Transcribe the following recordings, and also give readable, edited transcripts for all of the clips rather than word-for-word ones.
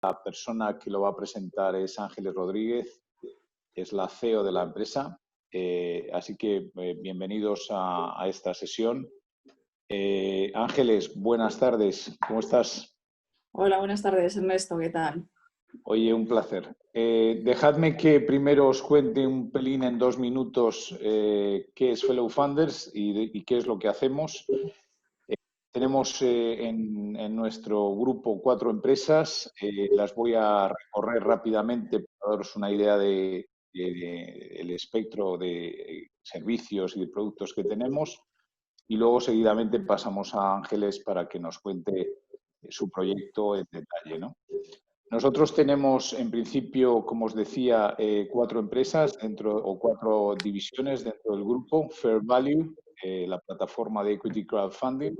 La persona que lo va a presentar es Ángeles Rodríguez, es la CEO de la empresa. Así que bienvenidos a esta sesión. Ángeles, buenas tardes, ¿cómo estás? Hola, buenas tardes, Ernesto, ¿qué tal? Oye, un placer. Dejadme que primero os cuente un pelín en 2 minutos qué es Fellow Funders y qué es lo que hacemos. Tenemos en nuestro grupo 4 empresas, las voy a recorrer rápidamente para daros una idea el espectro de servicios y de productos que tenemos y luego seguidamente pasamos a Ángeles para que nos cuente su proyecto en detalle, ¿no? Nosotros tenemos, en principio, como os decía, 4 empresas o 4 divisiones dentro del grupo. Fair Value, la plataforma de Equity Crowdfunding,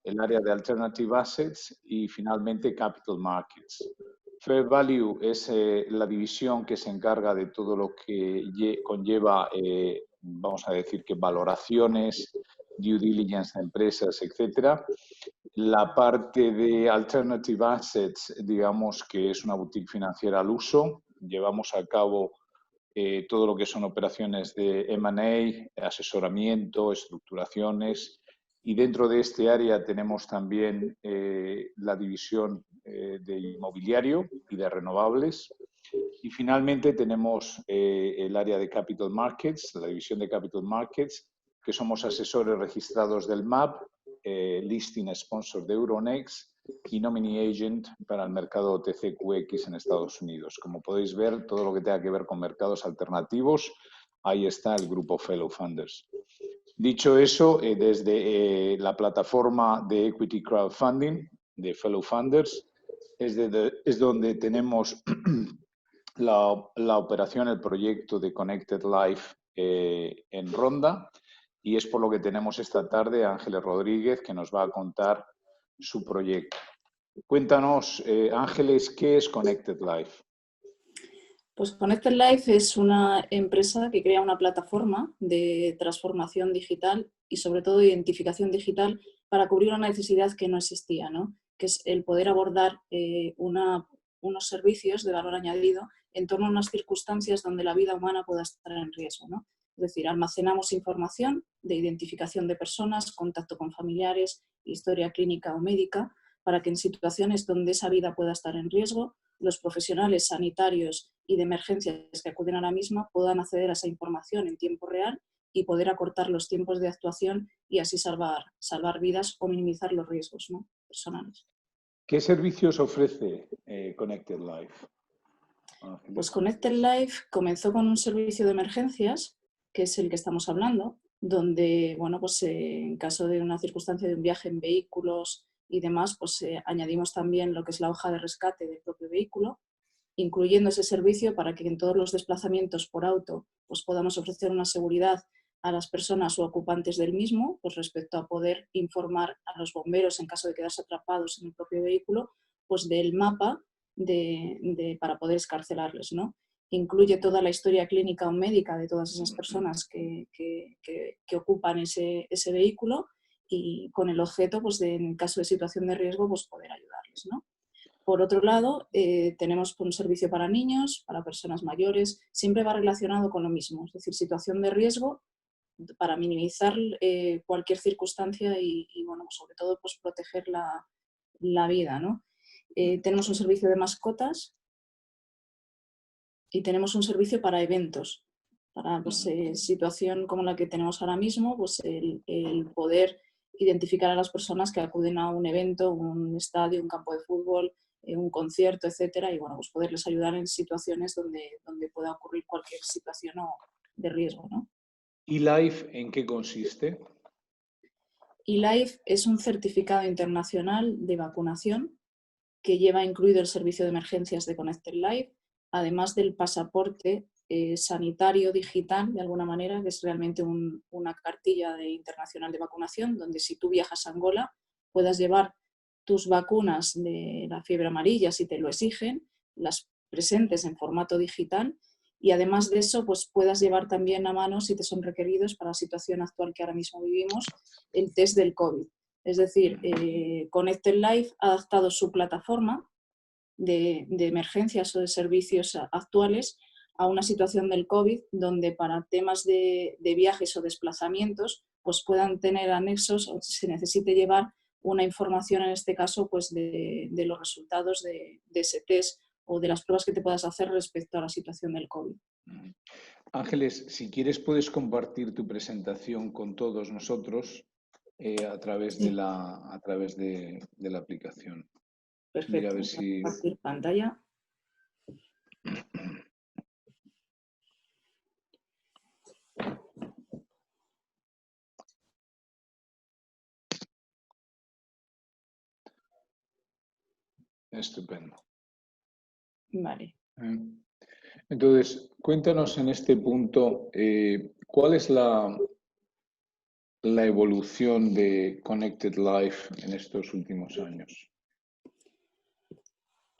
el área de Alternative Assets y finalmente Capital Markets. Fair Value es la división que se encarga de todo lo que conlleva, vamos a decir que valoraciones, due diligence de empresas, etcétera. La parte de Alternative Assets, digamos que es una boutique financiera al uso. Llevamos a cabo todo lo que son operaciones de M&A, asesoramiento, estructuraciones. Y dentro de este área tenemos también la división de inmobiliario y de renovables. Y finalmente tenemos el área de Capital Markets, la división de Capital Markets, que somos asesores registrados del MAP, listing sponsor de Euronext y nominee agent para el mercado OTCQX en Estados Unidos. Como podéis ver, todo lo que tenga que ver con mercados alternativos, ahí está el grupo Fellow Funders. Dicho eso, desde la plataforma de Equity Crowdfunding de Fellow Funders es donde tenemos la operación, el proyecto de Connected Life en Ronda, y es por lo que tenemos esta tarde a Ángeles Rodríguez, que nos va a contar su proyecto. Cuéntanos, Ángeles, ¿qué es Connected Life? Pues Connected Life es una empresa que crea una plataforma de transformación digital y sobre todo identificación digital para cubrir una necesidad que no existía, ¿no? Que es el poder abordar unos servicios de valor añadido en torno a unas circunstancias donde la vida humana pueda estar en riesgo, ¿no? Es decir, almacenamos información de identificación de personas, contacto con familiares, historia clínica o médica, para que en situaciones donde esa vida pueda estar en riesgo, los profesionales sanitarios y de emergencias que acuden a la misma puedan acceder a esa información en tiempo real y poder acortar los tiempos de actuación y así salvar vidas o minimizar los riesgos, ¿no?, personales. ¿Qué servicios ofrece Connected Life, Pues Ángeles? Connected Life comenzó con un servicio de emergencias, que es el que estamos hablando, donde, bueno, pues en caso de una circunstancia de un viaje en vehículos y demás, pues añadimos también lo que es la hoja de rescate del propio vehículo, incluyendo ese servicio para que en todos los desplazamientos por auto pues podamos ofrecer una seguridad a las personas o ocupantes del mismo, pues respecto a poder informar a los bomberos en caso de quedarse atrapados en el propio vehículo, pues del mapa para poder excarcelarles, ¿no? Incluye toda la historia clínica o médica de todas esas personas que ocupan ese vehículo y con el objeto, pues en caso de situación de riesgo, pues poder ayudarles, ¿no? Por otro lado, tenemos un servicio para niños, para personas mayores, siempre va relacionado con lo mismo, es decir, situación de riesgo para minimizar cualquier circunstancia y bueno, sobre todo pues, proteger la vida, ¿no? Tenemos un servicio de mascotas y tenemos un servicio para eventos, para pues, situación como la que tenemos ahora mismo, pues el poder identificar a las personas que acuden a un evento, un estadio, un campo de fútbol, un concierto, etcétera, y bueno, pues poderles ayudar en situaciones donde pueda ocurrir cualquier situación de riesgo, ¿no? ¿Y Life en qué consiste? eLife es un certificado internacional de vacunación que lleva incluido el servicio de emergencias de Connected Life, además del pasaporte sanitario digital, de alguna manera, que es realmente una cartilla internacional de vacunación, donde si tú viajas a Angola puedas llevar tus vacunas de la fiebre amarilla, si te lo exigen, las presentes en formato digital y además de eso, pues puedas llevar también a mano, si te son requeridos para la situación actual que ahora mismo vivimos, el test del COVID. Es decir, Connected Life ha adaptado su plataforma de emergencias o de servicios actuales a una situación del COVID, donde para temas de viajes o desplazamientos pues puedan tener anexos o se necesite llevar una información, en este caso, pues de los resultados de ese test o de las pruebas que te puedas hacer respecto a la situación del COVID. Ángeles, si quieres puedes compartir tu presentación con todos nosotros a través de la aplicación. Perfecto. Mira a ver si... Compartir pantalla. Estupendo. Vale. Entonces, cuéntanos en este punto cuál es la evolución de Connected Life en estos últimos años.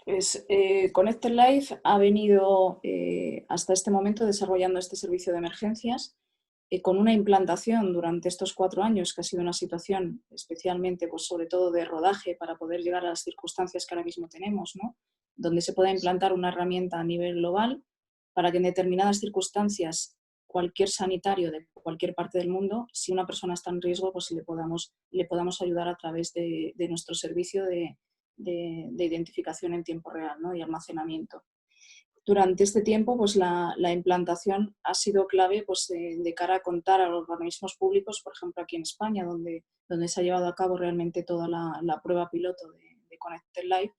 Pues Connected Life ha venido hasta este momento desarrollando este servicio de emergencias con una implantación durante estos 4 años, que ha sido una situación especialmente, pues sobre todo de rodaje para poder llegar a las circunstancias que ahora mismo tenemos, ¿no? Donde se pueda implantar una herramienta a nivel global para que en determinadas circunstancias cualquier sanitario de cualquier parte del mundo, si una persona está en riesgo, pues le podamos ayudar a través de nuestro servicio de identificación en tiempo real, ¿no? Y almacenamiento. Durante este tiempo, pues la implantación ha sido clave pues, de cara a contar a los organismos públicos, por ejemplo aquí en España, donde se ha llevado a cabo realmente toda la prueba piloto de Connected Life,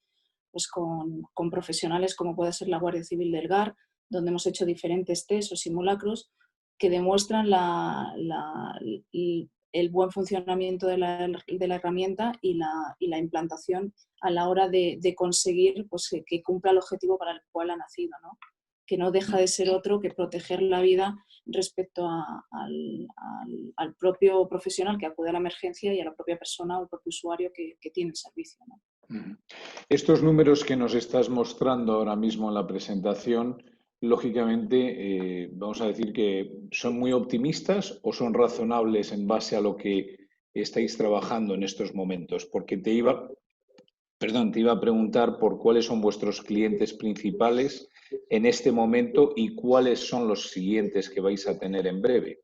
pues con profesionales como puede ser la Guardia Civil del GAR, donde hemos hecho diferentes test o simulacros que demuestran el buen funcionamiento de la herramienta y la implantación a la hora de conseguir pues, que cumpla el objetivo para el cual ha nacido, ¿no? Que no deja de ser otro que proteger la vida respecto al propio profesional que acude a la emergencia y a la propia persona o el propio usuario que tiene el servicio, ¿no? Estos números que nos estás mostrando ahora mismo en la presentación, lógicamente, vamos a decir que son muy optimistas o son razonables en base a lo que estáis trabajando en estos momentos, porque te iba a preguntar por cuáles son vuestros clientes principales en este momento y cuáles son los siguientes que vais a tener en breve,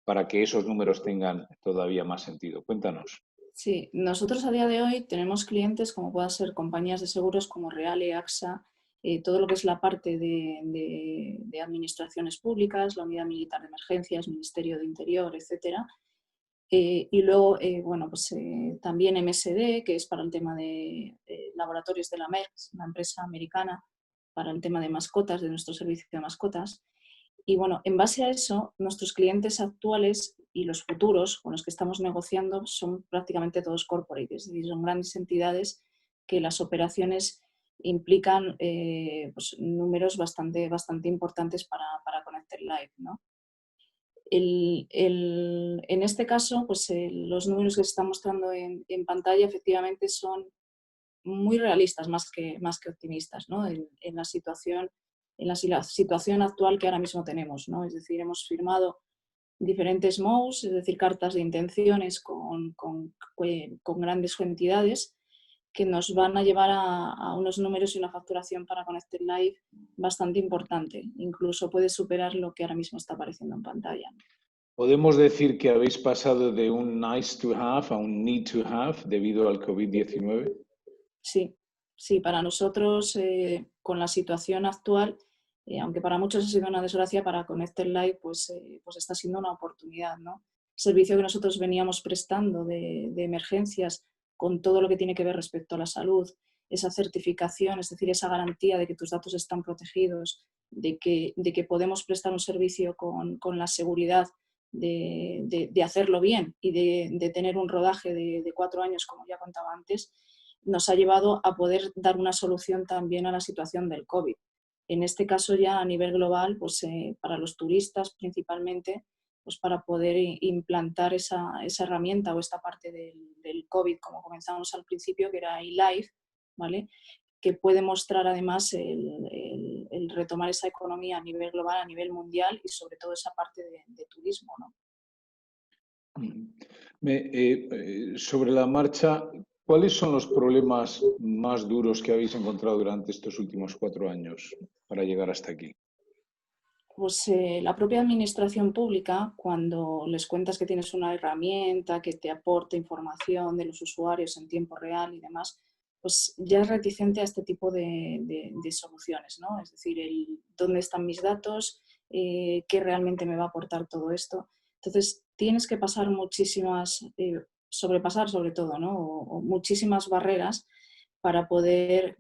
para que esos números tengan todavía más sentido. Cuéntanos. Sí, nosotros a día de hoy tenemos clientes como puedan ser compañías de seguros como Reale, AXA, todo lo que es la parte de administraciones públicas, la Unidad Militar de Emergencias, Ministerio de Interior, etcétera. Y luego, bueno, pues también MSD, que es para el tema de laboratorios de la Merck, una empresa americana para el tema de mascotas, de nuestro servicio de mascotas. Y bueno, en base a eso, nuestros clientes actuales y los futuros con los que estamos negociando son prácticamente todos corporate, es decir, son grandes entidades que las operaciones implican pues, números bastante importantes para Connected Life, ¿no? En este caso, pues, los números que se están mostrando en pantalla efectivamente son muy realistas más que optimistas, ¿no? en la situación actual que ahora mismo tenemos, ¿no? Es decir, hemos firmado diferentes MOUs, es decir, cartas de intenciones con grandes entidades que nos van a llevar a unos números y una facturación para Connected Life bastante importante. Incluso puede superar lo que ahora mismo está apareciendo en pantalla. ¿Podemos decir que habéis pasado de un nice to have a un need to have debido al COVID-19? Sí, para nosotros, con la situación actual, aunque para muchos ha sido una desgracia, para Connected Life pues está siendo una oportunidad, ¿no? Servicio que nosotros veníamos prestando de emergencias con todo lo que tiene que ver respecto a la salud, esa certificación, es decir, esa garantía de que tus datos están protegidos, de que podemos prestar un servicio con la seguridad de hacerlo bien y de tener un rodaje de 4 años, como ya contaba antes, nos ha llevado a poder dar una solución también a la situación del COVID. En este caso ya a nivel global, pues para los turistas principalmente, pues para poder implantar esa herramienta o esta parte del COVID, como comenzamos al principio, que era eLife, ¿vale? Que puede mostrar además el retomar esa economía a nivel global, a nivel mundial y sobre todo esa parte de turismo, ¿no? Sobre la marcha, ¿Cuáles son los problemas más duros que habéis encontrado durante estos últimos 4 años para llegar hasta aquí? Pues la propia administración pública, cuando les cuentas que tienes una herramienta que te aporta información de los usuarios en tiempo real y demás, pues ya es reticente a este tipo de soluciones, ¿no? Es decir, dónde están mis datos, qué realmente me va a aportar todo esto. Entonces, tienes que pasar sobrepasar sobre todo, ¿no? O muchísimas barreras para poder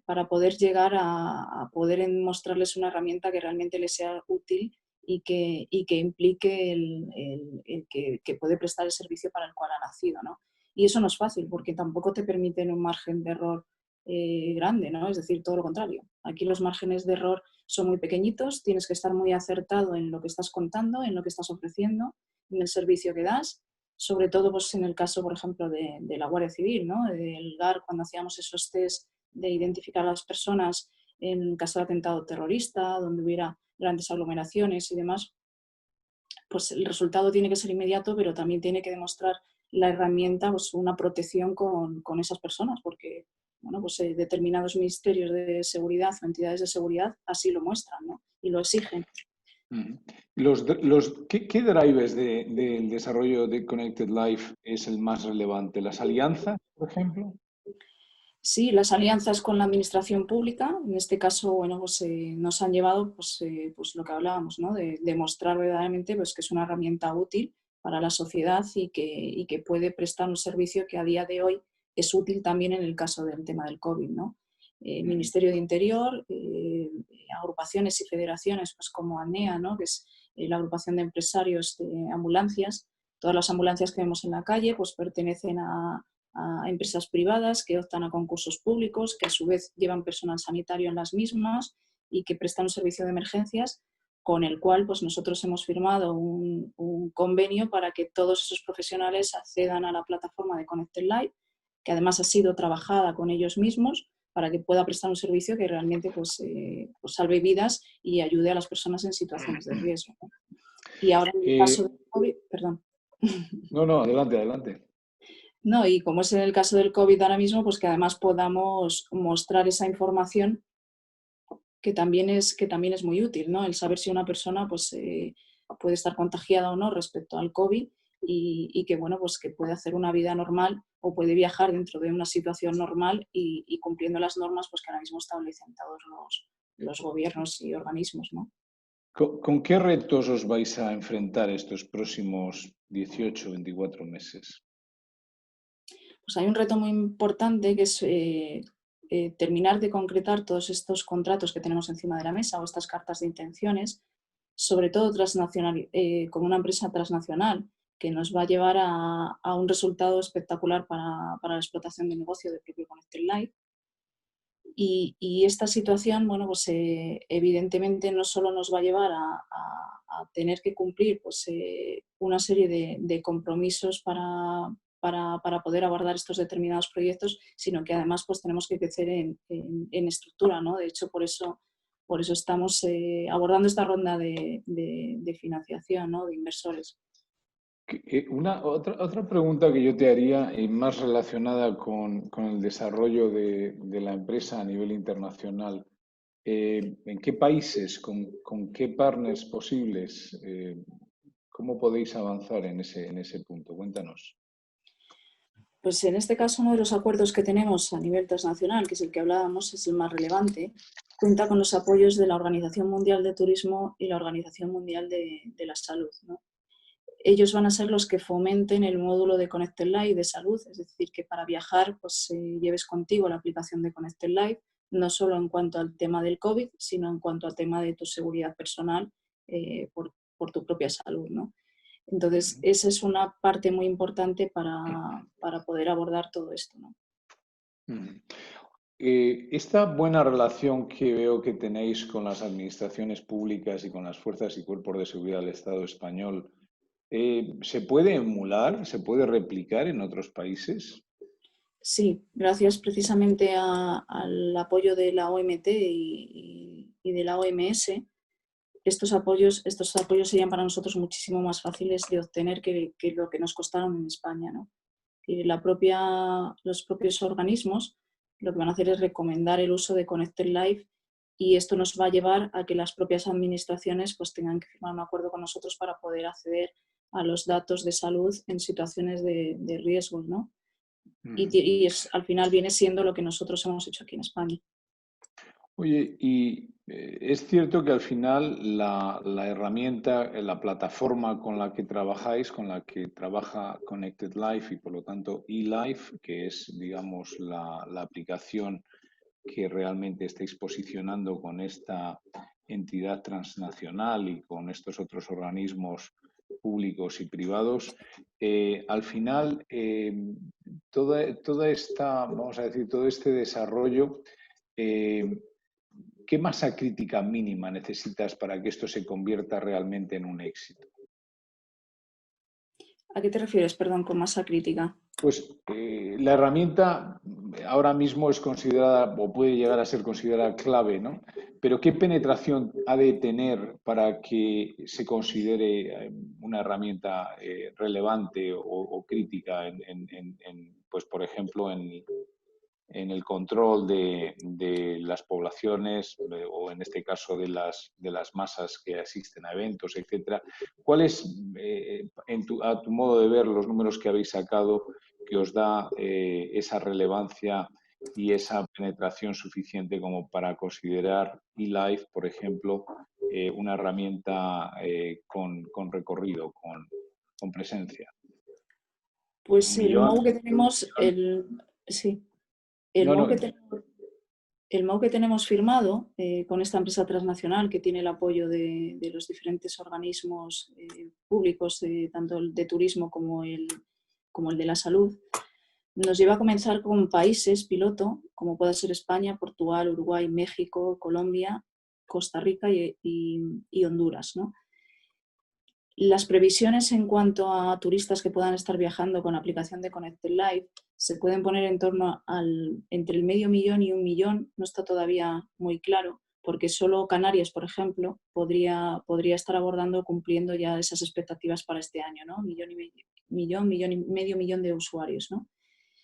llegar a poder mostrarles una herramienta que realmente les sea útil y que implique el que puede prestar el servicio para el cual ha nacido, ¿no? Y eso no es fácil porque tampoco te permiten un margen de error grande, ¿no? Es decir, todo lo contrario. Aquí los márgenes de error son muy pequeñitos, tienes que estar muy acertado en lo que estás contando, en lo que estás ofreciendo, en el servicio que das, sobre todo pues, en el caso, por ejemplo, de la Guardia Civil, ¿no? Del GAR, cuando hacíamos esos test de identificar a las personas en caso de atentado terrorista, donde hubiera grandes aglomeraciones y demás, pues el resultado tiene que ser inmediato, pero también tiene que demostrar la herramienta pues, una protección con esas personas, porque bueno, pues, determinados ministerios de seguridad o entidades de seguridad así lo muestran, ¿no? Y lo exigen. ¿Qué drivers del desarrollo de Connected Life es el más relevante? ¿Las alianzas, por ejemplo? Sí, las alianzas con la administración pública, en este caso, bueno, pues, nos han llevado pues lo que hablábamos, ¿no? De demostrar verdaderamente pues, que es una herramienta útil para la sociedad y que puede prestar un servicio que a día de hoy es útil también en el caso del tema del COVID, ¿no? Ministerio de Interior, agrupaciones y federaciones pues como ANEA, ¿no? Que es la agrupación de empresarios de ambulancias. Todas las ambulancias que vemos en la calle pues pertenecen a empresas privadas que optan a concursos públicos, que a su vez llevan personal sanitario en las mismas y que prestan un servicio de emergencias con el cual pues, nosotros hemos firmado un convenio para que todos esos profesionales accedan a la plataforma de Connected Life, que además ha sido trabajada con ellos mismos para que pueda prestar un servicio que realmente pues, pues salve vidas y ayude a las personas en situaciones de riesgo, ¿no? Y ahora en el caso del COVID, perdón. No, adelante, adelante. No, y como es en el caso del COVID ahora mismo, pues que además podamos mostrar esa información que también es muy útil, ¿no? El saber si una persona pues, puede estar contagiada o no respecto al COVID y que, bueno, pues que puede hacer una vida normal o puede viajar dentro de una situación normal y cumpliendo las normas pues, que ahora mismo establecen todos los gobiernos y organismos, ¿no? ¿Con qué retos os vais a enfrentar estos próximos 18 o 24 meses? Pues hay un reto muy importante que es terminar de concretar todos estos contratos que tenemos encima de la mesa o estas cartas de intenciones, sobre todo con una empresa transnacional que nos va a llevar a un resultado espectacular para la explotación de negocio de propio Connected Life. Y esta situación, bueno, pues evidentemente no solo nos va a llevar a tener que cumplir pues, una serie de compromisos para poder abordar estos determinados proyectos, sino que además pues, tenemos que crecer en estructura, ¿no? De hecho, por eso estamos abordando esta ronda de financiación, ¿no? De inversores. Otra pregunta que yo te haría, más relacionada con el desarrollo de la empresa a nivel internacional. ¿En qué países, con qué partners posibles, cómo podéis avanzar en ese punto? Cuéntanos. Pues en este caso uno de los acuerdos que tenemos a nivel transnacional, que es el que hablábamos, es el más relevante, cuenta con los apoyos de la Organización Mundial de Turismo y la Organización Mundial de la Salud, ¿no? Ellos van a ser los que fomenten el módulo de Connected Life de salud, es decir, que para viajar pues, lleves contigo la aplicación de Connected Life, no solo en cuanto al tema del COVID, sino en cuanto al tema de tu seguridad personal por tu propia salud, ¿no? Entonces, esa es una parte muy importante para poder abordar todo esto, ¿no? Esta buena relación que veo que tenéis con las administraciones públicas y con las fuerzas y cuerpos de seguridad del Estado español, ¿se puede emular, se puede replicar en otros países? Sí, gracias precisamente al apoyo de la OMT y de la OMS, estos apoyos serían para nosotros muchísimo más fáciles de obtener que lo que nos costaron en España, ¿no? Y los propios organismos lo que van a hacer es recomendar el uso de Connected Life y esto nos va a llevar a que las propias administraciones pues, tengan que firmar un acuerdo con nosotros para poder acceder a los datos de salud en situaciones de riesgo, ¿no? Y al final viene siendo lo que nosotros hemos hecho aquí en España. Oye, y es cierto que al final la herramienta, la plataforma con la que trabajáis, con la que trabaja Connected Life y por lo tanto eLife, que es, digamos, la aplicación que realmente estáis posicionando con esta entidad transnacional y con estos otros organismos públicos y privados, al final toda esta, vamos a decir, todo este desarrollo, ¿qué masa crítica mínima necesitas para que esto se convierta realmente en un éxito? ¿A qué te refieres, perdón, con masa crítica? Pues la herramienta ahora mismo es considerada o puede llegar a ser considerada clave, ¿no? Pero ¿qué penetración ha de tener para que se considere una herramienta relevante o crítica pues por ejemplo, en el control de las poblaciones o en este caso de las masas que asisten a eventos, etcétera? ¿Cuáles, a tu modo de ver, los números que habéis sacado que os da esa relevancia y esa penetración suficiente como para considerar eLife, por ejemplo, una herramienta con recorrido, con presencia? Pues ¿Un el millón? MOU que tenemos, sí, el No, MOU no. que tenemos, el MOU que tenemos firmado con esta empresa transnacional que tiene el apoyo de los diferentes organismos públicos, tanto el de turismo como el de la salud, nos lleva a comenzar con países piloto, como puede ser España, Portugal, Uruguay, México, Colombia, Costa Rica y Honduras, ¿no? Las previsiones en cuanto a turistas que puedan estar viajando con la aplicación de Connected Life se pueden poner en torno entre el 500.000 y 1.000.000, no está todavía muy claro, porque solo Canarias, por ejemplo, podría estar abordando, cumpliendo ya esas expectativas para este año, ¿no? 1.500.000 de usuarios, ¿no?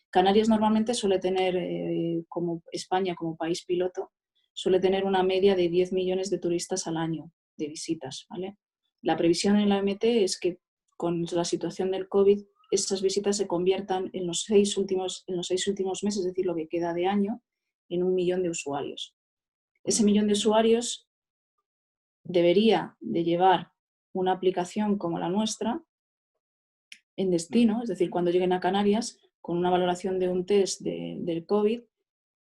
Canarias normalmente suele tener, como España como país piloto, suele tener una media de 10 millones de turistas al año de visitas, ¿vale? La previsión en la OMT es que con la situación del COVID esas visitas se conviertan en los 6 últimos meses, es decir, lo que queda de año, en 1.000.000 de usuarios. Ese 1.000.000 de usuarios debería de llevar una aplicación como la nuestra en destino, es decir, cuando lleguen a Canarias, con una valoración de un test del COVID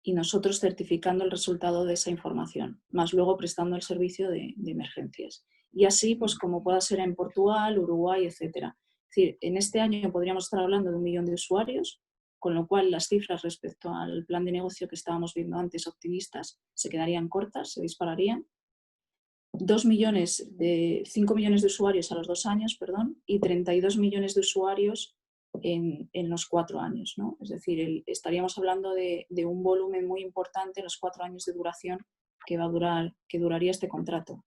y nosotros certificando el resultado de esa información, más luego prestando el servicio de emergencias. Y así, pues como pueda ser en Portugal, Uruguay, etcétera. Es decir, en este año podríamos estar hablando de 1.000.000 de usuarios, con lo cual las cifras respecto al plan de negocio que estábamos viendo antes, optimistas, se quedarían cortas, se dispararían. 5 millones de usuarios a los 2 años, perdón, y 32 millones de usuarios en los 4 años, ¿no? Es decir, estaríamos hablando de un volumen muy importante en los 4 años de duración que duraría este contrato.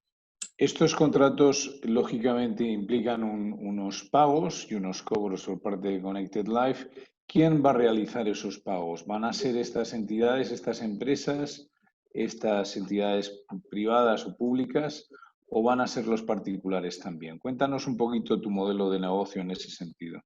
Estos contratos, lógicamente, implican unos pagos y unos cobros por parte de Connected Life. ¿Quién va a realizar esos pagos? ¿Van a ser estas entidades, estas empresas, estas entidades privadas o públicas, o van a ser los particulares también? Cuéntanos un poquito tu modelo de negocio en ese sentido.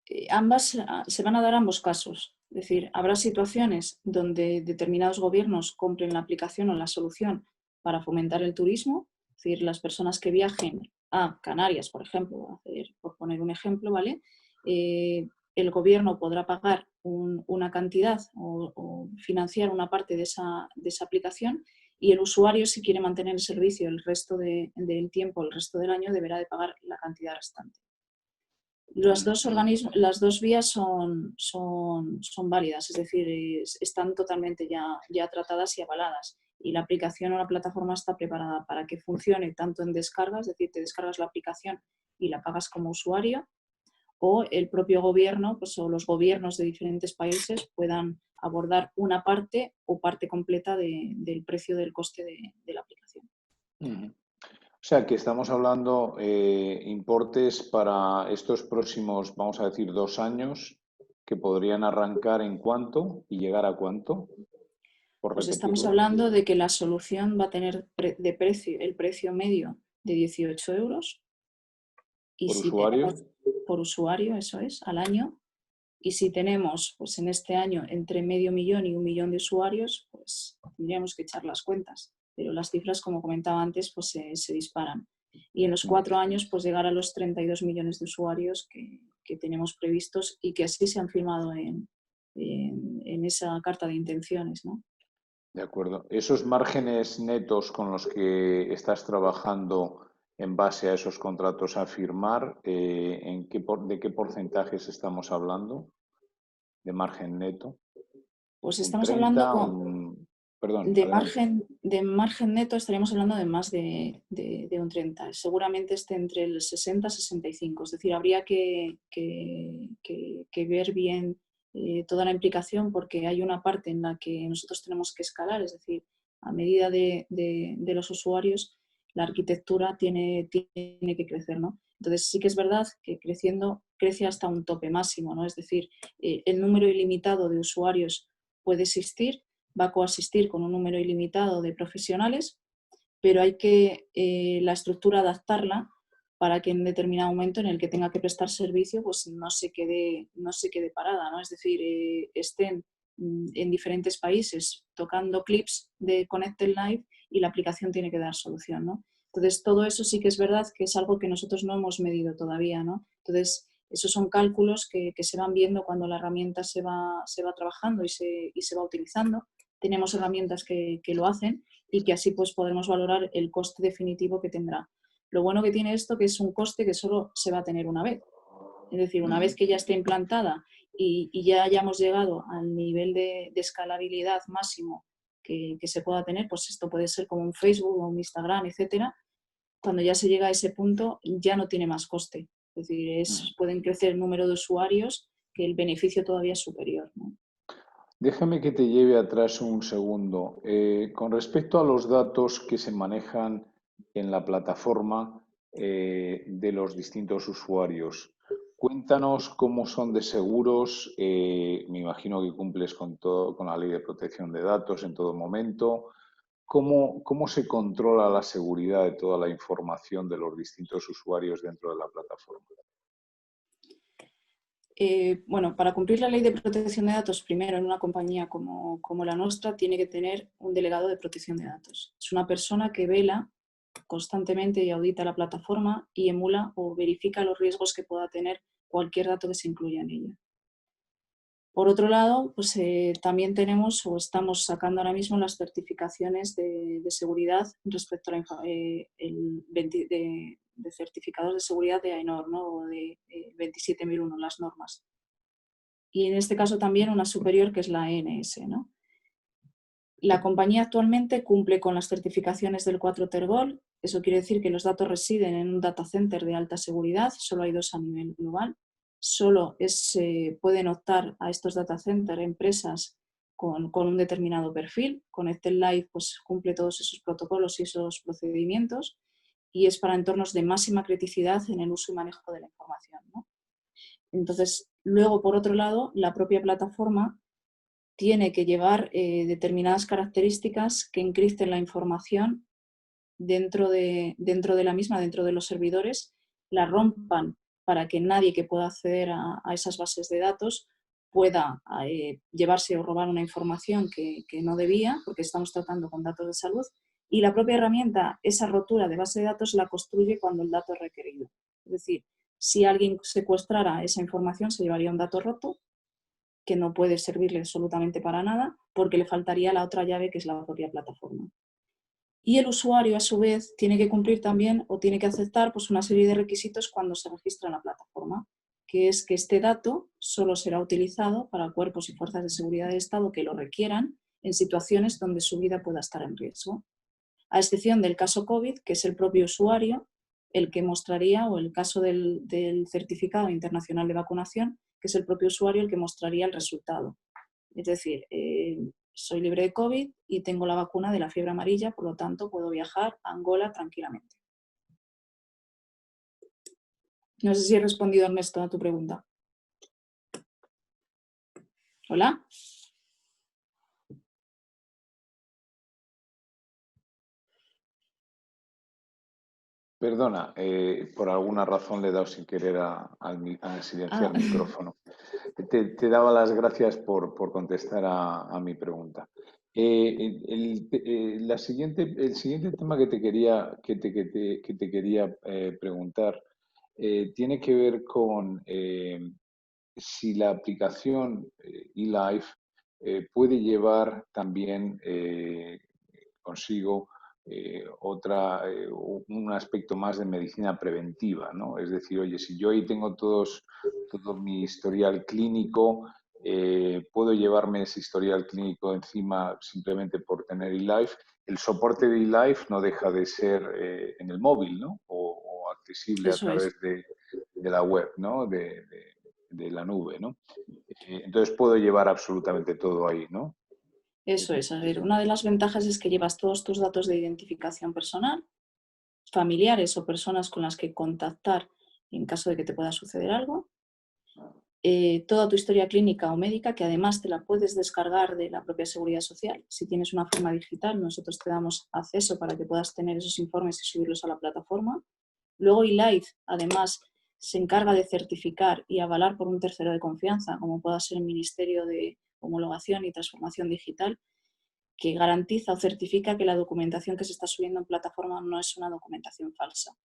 Se van a dar ambos casos. Es decir, habrá situaciones donde determinados gobiernos compren la aplicación o la solución para fomentar el turismo, es decir, las personas que viajen a Canarias, por ejemplo, por poner un ejemplo, ¿vale? El gobierno podrá pagar una cantidad o financiar una parte de esa aplicación y el usuario, si quiere mantener el servicio el resto del tiempo, el resto del año, deberá de pagar la cantidad restante. Las dos vías son válidas, es decir, están totalmente ya tratadas y avaladas. Y la aplicación o la plataforma está preparada para que funcione tanto en descargas, es decir, te descargas la aplicación y la pagas como usuario, o el propio gobierno, pues, o los gobiernos de diferentes países puedan abordar una parte o parte completa del precio del coste de la aplicación. O sea que estamos hablando importes para estos próximos, vamos a decir, 2 años, que podrían arrancar en cuánto y llegar a cuánto, por Pues estamos repetirlo, hablando de que la solución va a tener de precio, el precio medio de 18 euros y por si usuario. tenemos por usuario, eso es, al año, y si tenemos pues en este año entre 500.000 y 1 millón de usuarios, pues tendríamos que echar las cuentas. Pero las cifras, como comentaba antes, pues se disparan. Y en los Mm. 4 años, pues llegar a los 32 millones de usuarios que tenemos previstos y que así se han firmado en esa carta de intenciones, ¿no? De acuerdo. Esos márgenes netos con los que estás trabajando en base a esos contratos a firmar, ¿de qué porcentajes estamos hablando de margen neto? Pues ¿Un estamos hablando 30? Perdón, de adelante. margen neto, estaríamos hablando de más de un 30. Seguramente esté entre el 60 y 65. Es decir, habría que ver bien toda la implicación porque hay una parte en la que nosotros tenemos que escalar, es decir, a medida de los usuarios, la arquitectura tiene que crecer, ¿no? Entonces sí que es verdad que creciendo crece hasta un tope máximo, ¿no? Es decir, el número ilimitado de usuarios puede existir, va a coexistir con un número ilimitado de profesionales, pero hay que la estructura adaptarla para que en determinado momento en el que tenga que prestar servicio pues no se quede parada, ¿no? Es decir, estén en diferentes países tocando clips de Connected Live y la aplicación tiene que dar solución, ¿no? Entonces, todo eso sí que es verdad que es algo que nosotros no hemos medido todavía, ¿no? Entonces, esos son cálculos que se van viendo cuando la herramienta se va trabajando y se va utilizando. Tenemos herramientas que lo hacen y que así pues podremos valorar el coste definitivo que tendrá. Lo bueno que tiene esto que es un coste que solo se va a tener una vez. Es decir, una vez Ujú. que ya esté implantada y ya hayamos llegado al nivel de escalabilidad máximo que se pueda tener, pues esto puede ser como un Facebook o un Instagram, etcétera. Cuando ya se llega a ese punto ya no tiene más coste. Es decir, Ujú. pueden crecer el número de usuarios que el beneficio todavía es superior, ¿no? Déjame que te lleve atrás un segundo. Con respecto a los datos que se manejan en la plataforma de los distintos usuarios, cuéntanos cómo son de seguros. Me imagino que cumples con todo, con la ley de protección de datos en todo momento. ¿Cómo se controla la seguridad de toda la información de los distintos usuarios dentro de la plataforma? Bueno, para cumplir la ley de protección de datos, primero en una compañía como la nuestra, tiene que tener un delegado de protección de datos. Es una persona que vela constantemente y audita la plataforma y emula o verifica los riesgos que pueda tener cualquier dato que se incluya en ella. Por otro lado, pues también tenemos o estamos sacando ahora mismo las certificaciones de seguridad respecto a de certificados de seguridad de AENOR, ¿no? O de 27001, las normas. Y en este caso también una superior que es la ENS, ¿no? La compañía actualmente cumple con las certificaciones del 4 Tergol. Eso quiere decir que los datos residen en un data center de alta seguridad, solo hay 2 a nivel global. Solo pueden optar a estos data centers empresas con un determinado perfil. Connected Live pues, cumple todos esos protocolos y esos procedimientos y es para entornos de máxima criticidad en el uso y manejo de la información, ¿no? Entonces, luego, por otro lado, la propia plataforma tiene que llevar determinadas características que encripten la información dentro de la misma, dentro de los servidores, la rompan para que nadie que pueda acceder a esas bases de datos pueda llevarse o robar una información que no debía, porque estamos tratando con datos de salud, y la propia herramienta, esa rotura de base de datos, la construye cuando el dato es requerido. Es decir, si alguien secuestrara esa información, se llevaría un dato roto que no puede servirle absolutamente para nada porque le faltaría la otra llave que es la propia plataforma. Y el usuario, a su vez, tiene que cumplir también o tiene que aceptar pues, una serie de requisitos cuando se registra en la plataforma, que es que este dato solo será utilizado para cuerpos y fuerzas de seguridad del Estado que lo requieran en situaciones donde su vida pueda estar en riesgo. A excepción del caso COVID, que es el propio usuario el que mostraría, o el caso del certificado internacional de vacunación, que es el propio usuario el que mostraría el resultado. Es decir, soy libre de COVID y tengo la vacuna de la fiebre amarilla, por lo tanto puedo viajar a Angola tranquilamente. No sé si he respondido, Ernesto, a tu pregunta. ¿Hola? Perdona, por alguna razón le he dado sin querer a silenciar el micrófono. Te daba las gracias por contestar a mi pregunta. El siguiente tema que te quería preguntar tiene que ver con si la aplicación eLife puede llevar también consigo un aspecto más de medicina preventiva, ¿no? Es decir, oye, si yo ahí tengo todo mi historial clínico, puedo llevarme ese historial clínico encima simplemente por tener eLife. El soporte de eLife no deja de ser en el móvil, ¿no? O accesible a Eso es. través de la web, ¿no? De la nube, ¿no? Entonces puedo llevar absolutamente todo ahí, ¿no? Eso es. A ver, una de las ventajas es que llevas todos tus datos de identificación personal, familiares o personas con las que contactar en caso de que te pueda suceder algo. Toda tu historia clínica o médica, que además te la puedes descargar de la propia Seguridad Social. Si tienes una firma digital, nosotros te damos acceso para que puedas tener esos informes y subirlos a la plataforma. Luego eLife, además, se encarga de certificar y avalar por un tercero de confianza, como pueda ser el Ministerio de Homologación y Transformación Digital, que garantiza o certifica que la documentación que se está subiendo en plataforma no es una documentación falsa.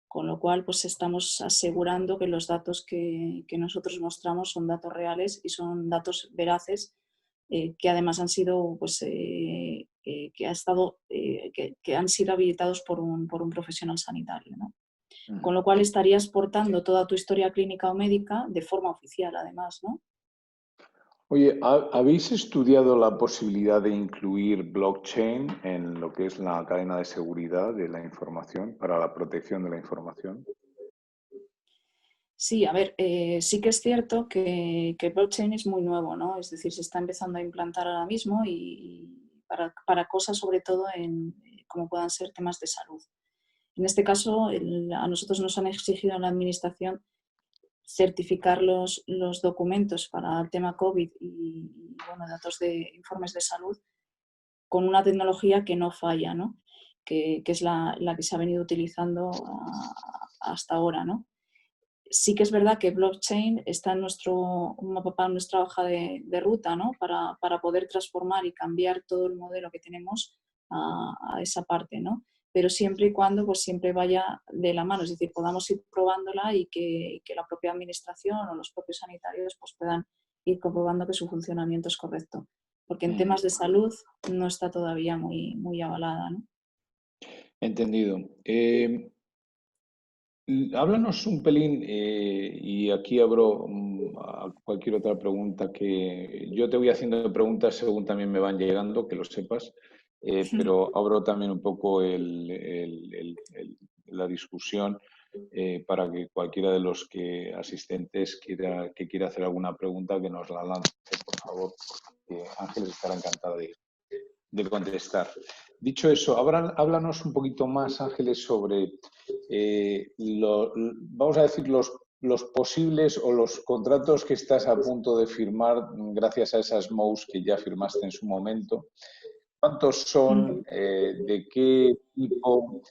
Con lo cual, pues estamos asegurando que los datos que nosotros mostramos son datos reales y son datos veraces, que además han sido, pues, que han sido habilitados por un profesional sanitario, ¿no? Con lo cual estarías portando toda tu historia clínica o médica de forma oficial, además, ¿no? Oye, ¿habéis estudiado la posibilidad de incluir blockchain en lo que es la cadena de seguridad de la información para la protección de la información? Sí, a ver, sí que es cierto que blockchain es muy nuevo, ¿no? Es decir, se está empezando a implantar ahora mismo y para cosas sobre todo como puedan ser temas de salud. En este caso, a nosotros nos han exigido en la administración certificar los documentos para el tema COVID y bueno, datos de informes de salud con una tecnología que no falla, ¿no? Que es la que se ha venido utilizando hasta ahora, ¿no? Sí que es verdad que blockchain está en nuestra hoja de ruta, ¿no? Para poder transformar y cambiar todo el modelo que tenemos a esa parte, ¿no? Pero siempre y cuando pues siempre vaya de la mano, es decir, podamos ir probándola y que la propia administración o los propios sanitarios pues puedan ir comprobando que su funcionamiento es correcto. Porque en temas de salud no está todavía muy avalada, ¿no? Entendido. Háblanos un pelín, y aquí abro a cualquier otra pregunta que yo te voy haciendo preguntas según también me van llegando, que lo sepas, pero abro también un poco la discusión para que cualquiera de los asistentes que quiera hacer alguna pregunta que nos la lance, por favor, porque Ángeles estará encantada de contestar. Dicho eso, háblanos un poquito más, Ángeles, sobre, vamos a decir, los posibles o los contratos que estás a punto de firmar gracias a esas MOUs que ya firmaste en su momento. ¿Cuántos son? ¿De qué tipo?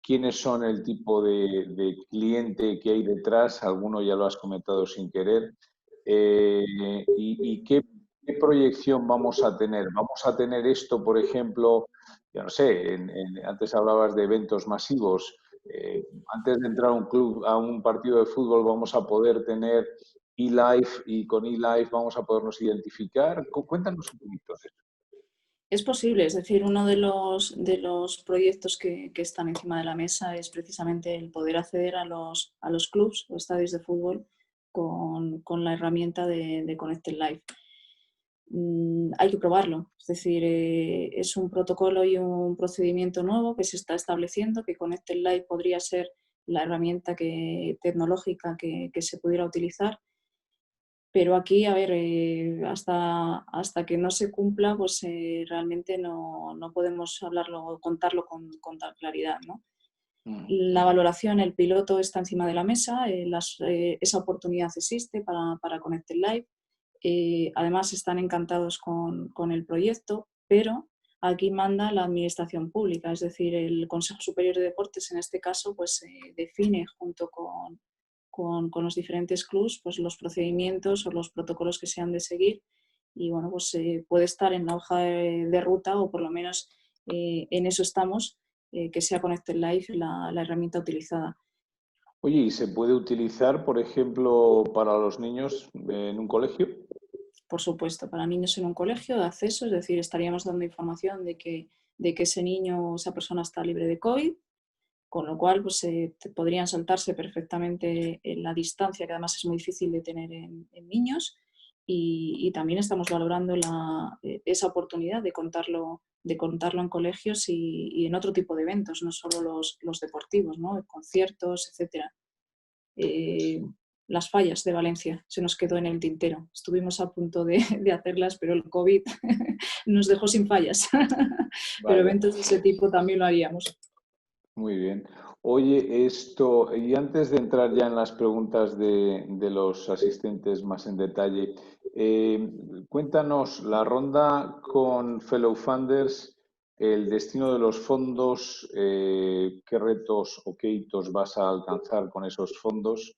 ¿Quiénes son el tipo de cliente que hay detrás? Alguno ya lo has comentado sin querer. ¿Y qué proyección vamos a tener? ¿Vamos a tener esto, por ejemplo, ya no sé, antes hablabas de eventos masivos? Antes de entrar a un club, a un partido de fútbol, vamos a poder tener eLife y con eLife vamos a podernos identificar. Cuéntanos un poquito de eso. Es posible, es decir, uno de los proyectos que están encima de la mesa es precisamente el poder acceder a los clubs o estadios de fútbol con la herramienta de Connected Live. Hay que probarlo, es decir, es un protocolo y un procedimiento nuevo que se está estableciendo, que Connected Live podría ser la herramienta tecnológica que se pudiera utilizar. Pero aquí, a ver, hasta que no se cumpla, pues realmente no podemos hablarlo, contarlo con tal claridad, ¿no? La valoración, el piloto está encima de la mesa, esa oportunidad existe para Connected Live. Además, están encantados con el proyecto, pero aquí manda la administración pública, es decir, el Consejo Superior de Deportes, en este caso, pues define junto con los diferentes clubs pues, los procedimientos o los protocolos que se han de seguir y bueno, pues puede estar en la hoja de ruta o por lo menos en eso estamos, que sea Connected Live la herramienta utilizada. Oye, ¿y se puede utilizar, por ejemplo, para los niños en un colegio? Por supuesto, para niños en un colegio de acceso, es decir, estaríamos dando información de que ese niño o esa persona está libre de COVID, con lo cual pues, podrían saltarse perfectamente en la distancia, que además es muy difícil de tener en niños, y también estamos valorando esa oportunidad de contarlo en colegios y en otro tipo de eventos, no solo los deportivos, ¿no? Conciertos, etc. Las fallas de Valencia se nos quedó en el tintero. Estuvimos a punto de hacerlas, pero el COVID nos dejó sin fallas. Pero Vaya. eventos de ese tipo también lo haríamos. Muy bien. Oye, y antes de entrar ya en las preguntas de los asistentes más en detalle, cuéntanos la ronda con Fellow Funders, el destino de los fondos, qué retos o qué hitos vas a alcanzar con esos fondos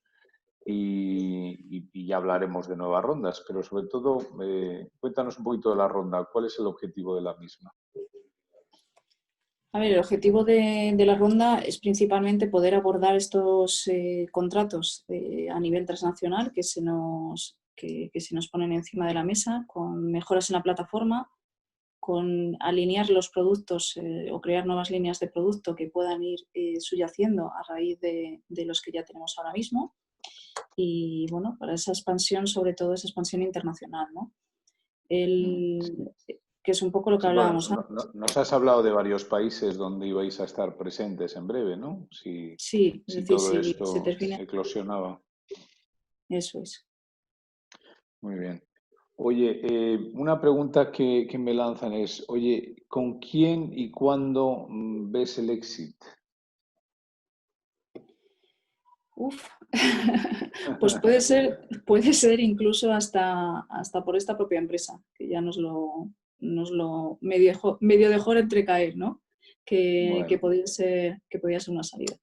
y ya hablaremos de nuevas rondas, pero sobre todo cuéntanos un poquito de la ronda, ¿cuál es el objetivo de la misma? A ver, el objetivo de la ronda es principalmente poder abordar estos contratos a nivel transnacional que se nos ponen encima de la mesa, con mejoras en la plataforma, con alinear los productos o crear nuevas líneas de producto que puedan ir subyaciendo a raíz de los que ya tenemos ahora mismo. Y bueno, para esa expansión, sobre todo esa expansión internacional, ¿no? Que es un poco lo que Sí, bueno, hablábamos antes. nos has hablado de varios países donde ibais a estar presentes en breve, ¿no? Sí, es Si decir, todo si se esto termina, eclosionaba. eso es. Muy bien. Oye, una pregunta que me lanzan es, oye, ¿con quién y cuándo ves el éxito? Uf, pues puede ser incluso hasta por esta propia empresa, que ya nos lo medio dejó entrecaer, ¿no? Que Bueno, podía ser una salida.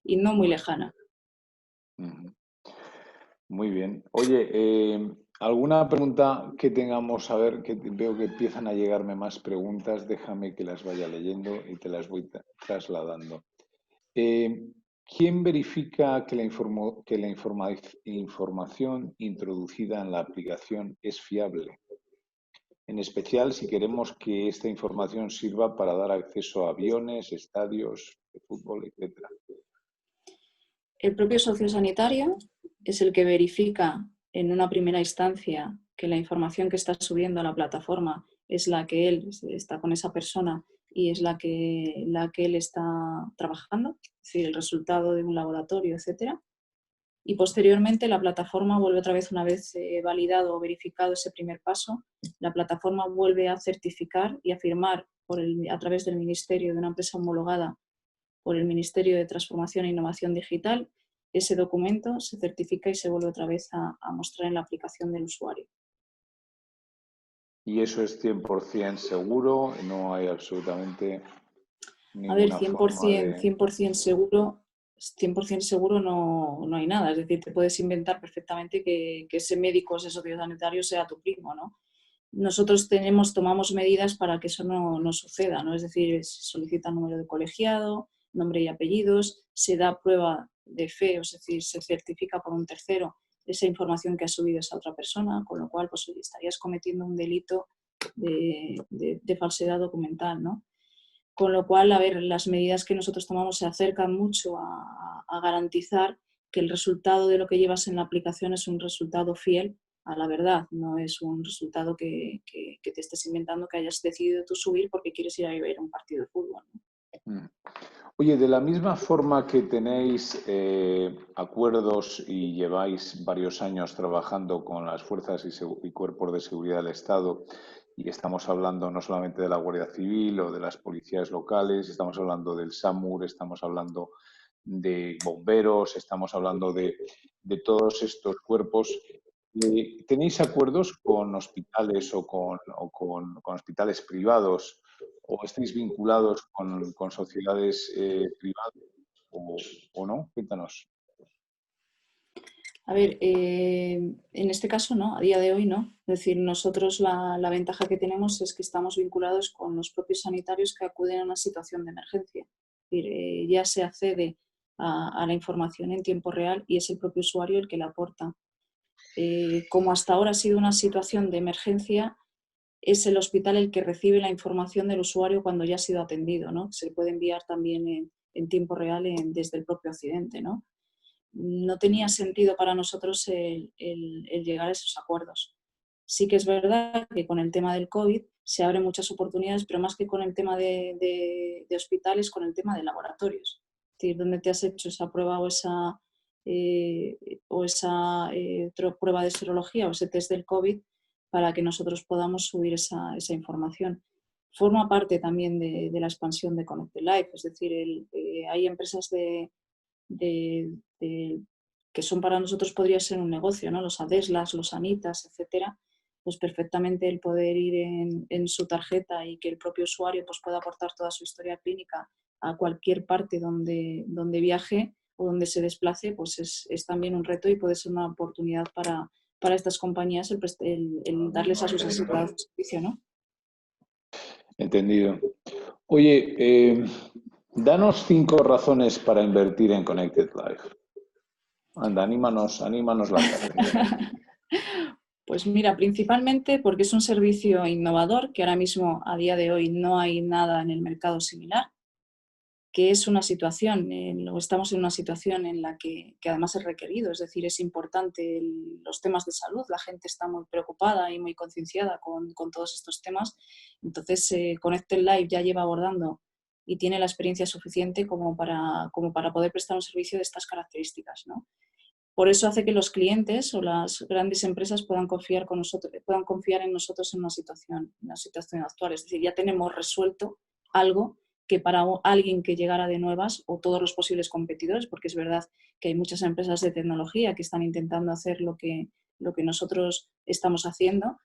Y no muy muy, lejana. ujú. Muy bien. Oye, ¿alguna pregunta que tengamos? A ver, que veo que empiezan a llegarme más preguntas. Déjame que las vaya leyendo y te las voy trasladando. Eh, ¿Quién verifica que la información introducida en la aplicación es fiable? En especial si queremos que esta información sirva para dar acceso a aviones, estadios de fútbol, etcétera. El propio sociosanitario es el que verifica en una primera instancia que la información que está subiendo a la plataforma es la que él está con esa persona y es la que él está trabajando, es decir, el resultado de un laboratorio, etc. Y posteriormente la plataforma vuelve otra vez, una vez validado o verificado ese primer paso, la plataforma vuelve a certificar y a firmar a través del ministerio de una empresa homologada por el Ministerio de Transformación e Innovación Digital. Ese documento se certifica y se vuelve otra vez a mostrar en la aplicación del usuario. Y eso es 100% seguro, no hay absolutamente A ver, ninguna forma 100%, de... 100% seguro, 100% seguro no hay nada. Es decir, te puedes inventar perfectamente que ese médico, ese sociosanitario sea tu primo, ¿no? Nosotros tomamos medidas para que eso no suceda, ¿no? Es decir, se solicita número de colegiado, nombre y apellidos, se da prueba de fe, es decir, se certifica por un tercero esa información que ha subido esa otra persona, con lo cual pues, estarías cometiendo un delito de falsedad documental, ¿no? Con lo cual, a ver, las medidas que nosotros tomamos se acercan mucho a garantizar que el resultado de lo que llevas en la aplicación es un resultado fiel a la verdad, no es un resultado que te estés inventando que hayas decidido tú subir porque quieres ir a ver un partido de fútbol, ¿no? Oye, de la misma forma que tenéis acuerdos y lleváis varios años trabajando con las fuerzas y cuerpos de seguridad del Estado, y estamos hablando no solamente de la Guardia Civil o de las policías locales, estamos hablando del SAMUR, estamos hablando de bomberos, estamos hablando de todos estos cuerpos. ¿Tenéis acuerdos con hospitales o con hospitales privados o estáis vinculados con sociedades privadas o no? Cuéntanos. A ver, en este caso no, a día de hoy no. Es decir, nosotros la ventaja que tenemos es que estamos vinculados con los propios sanitarios que acuden a una situación de emergencia. Es decir, ya se accede a la información en tiempo real y es el propio usuario el que la aporta. Como hasta ahora ha sido una situación de emergencia, es el hospital el que recibe la información del usuario cuando ya ha sido atendido, ¿no? Se puede enviar también en tiempo real desde el propio accidente, ¿no? No tenía sentido para nosotros el llegar a esos acuerdos. Sí que es verdad que con el tema del COVID se abren muchas oportunidades, pero más que con el tema de hospitales, con el tema de laboratorios. Es decir, donde te has hecho esa prueba o esa prueba de serología o ese test del COVID para que nosotros podamos subir esa información. Forma parte también de la expansión de Connected Life, es decir, hay empresas que son para nosotros podría ser un negocio, ¿no? Los Adeslas, los Anitas, etcétera, pues perfectamente el poder ir en su tarjeta y que el propio usuario pues pueda aportar toda su historia clínica a cualquier parte donde viaje o donde se desplace, pues es también un reto y puede ser una oportunidad para estas compañías el darles a sus asegurados un servicio, ¿no? Entendido. Oye, danos 5 razones para invertir en Connected Life. Anda, anímanos la tarde. Pues mira, principalmente porque es un servicio innovador, que ahora mismo, a día de hoy, no hay nada en el mercado similar, que es una situación, estamos en una situación en la que además es requerido, es decir, es importante los temas de salud, la gente está muy preocupada y muy concienciada con todos estos temas, entonces Connected Life ya lleva abordando y tiene la experiencia suficiente como para poder prestar un servicio de estas características, ¿no? Por eso hace que los clientes o las grandes empresas puedan confiar en nosotros en una situación actual. Es decir, ya tenemos resuelto algo que para alguien que llegara de nuevas o todos los posibles competidores, porque es verdad que hay muchas empresas de tecnología que están intentando hacer lo que nosotros estamos haciendo,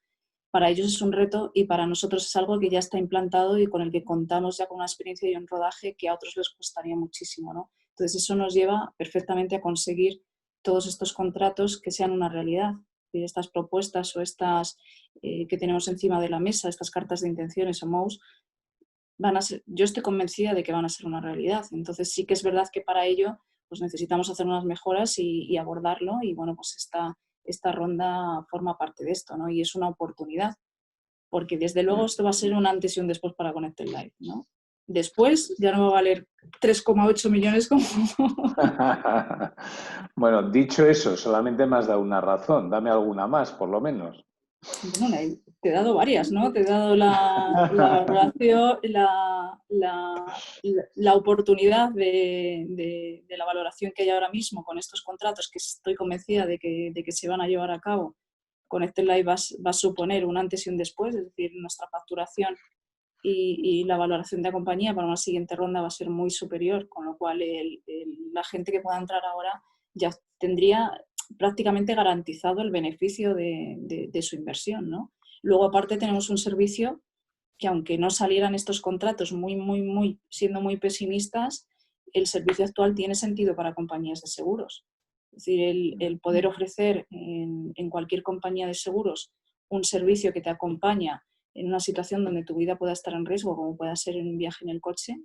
para ellos es un reto y para nosotros es algo que ya está implantado y con el que contamos ya con una experiencia y un rodaje que a otros les costaría muchísimo, ¿no? Entonces eso nos lleva perfectamente a conseguir todos estos contratos que sean una realidad. Y estas propuestas o estas que tenemos encima de la mesa, estas cartas de intenciones o MOUs, yo estoy convencida de que van a ser una realidad. Entonces sí que es verdad que para ello pues necesitamos hacer unas mejoras y abordarlo y bueno, pues esta ronda forma parte de esto, ¿no? Y es una oportunidad, porque desde luego esto va a ser un antes y un después para Connected Life, ¿no? Después ya no va a valer 3,8 millones como... Bueno, dicho eso, solamente me has dado una razón. Dame alguna más, por lo menos. Bueno, te he dado varias, ¿no? Te he dado la valoración, la oportunidad de la valoración que hay ahora mismo con estos contratos, que estoy convencida de que se van a llevar a cabo. Connected Life va a suponer un antes y un después, es decir, nuestra facturación y la valoración de la compañía para una siguiente ronda va a ser muy superior, con lo cual la gente que pueda entrar ahora ya tendría prácticamente garantizado el beneficio de su inversión, ¿no? Luego, aparte, tenemos un servicio que, aunque no salieran estos contratos siendo muy pesimistas, el servicio actual tiene sentido para compañías de seguros. Es decir, el poder ofrecer en cualquier compañía de seguros un servicio que te acompaña en una situación donde tu vida pueda estar en riesgo, como pueda ser en un viaje en el coche,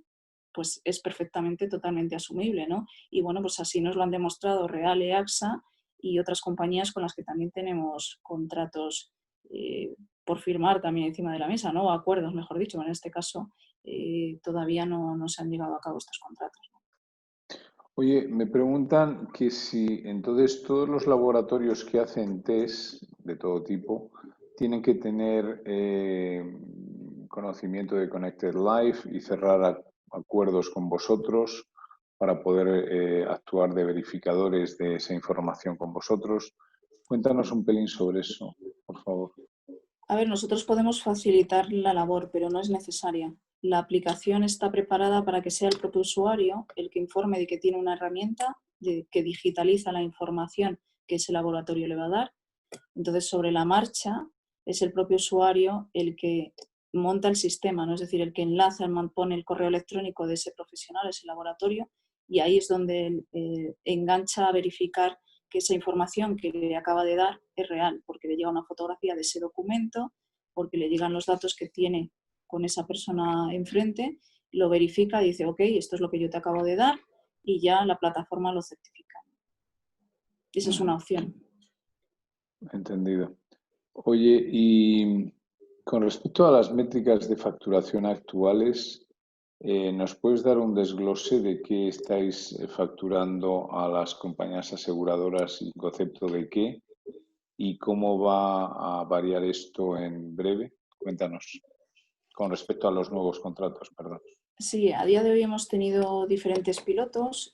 pues es perfectamente, totalmente asumible, ¿no? Y bueno, pues así nos lo han demostrado Real, AXA y otras compañías con las que también tenemos contratos por firmar también encima de la mesa, ¿no? O acuerdos, mejor dicho. En este caso todavía no se han llevado a cabo estos contratos. Oye, me preguntan que si entonces todos los laboratorios que hacen test de todo tipo tienen que tener conocimiento de Connected Life y cerrar acuerdos con vosotros para poder actuar de verificadores de esa información con vosotros. Cuéntanos un pelín sobre eso, por favor. A ver, nosotros podemos facilitar la labor, pero no es necesaria. La aplicación está preparada para que sea el propio usuario el que informe de que tiene una herramienta, de que digitaliza la información que ese laboratorio le va a dar. Entonces, sobre la marcha, es el propio usuario el que monta el sistema, ¿no? Es decir, el que enlaza, pone el correo electrónico de ese profesional, ese laboratorio, y ahí es donde él, engancha a verificar que esa información que le acaba de dar es real, porque le llega una fotografía de ese documento, porque le llegan los datos que tiene con esa persona enfrente, lo verifica y dice, ok, esto es lo que yo te acabo de dar, y ya la plataforma lo certifica. Esa es una opción. Entendido. Oye, y con respecto a las métricas de facturación actuales, ¿nos puedes dar un desglose de qué estáis facturando a las compañías aseguradoras y concepto de qué? ¿Y cómo va a variar esto en breve? Cuéntanos, con respecto a los nuevos contratos, perdón. Sí, a día de hoy hemos tenido diferentes pilotos.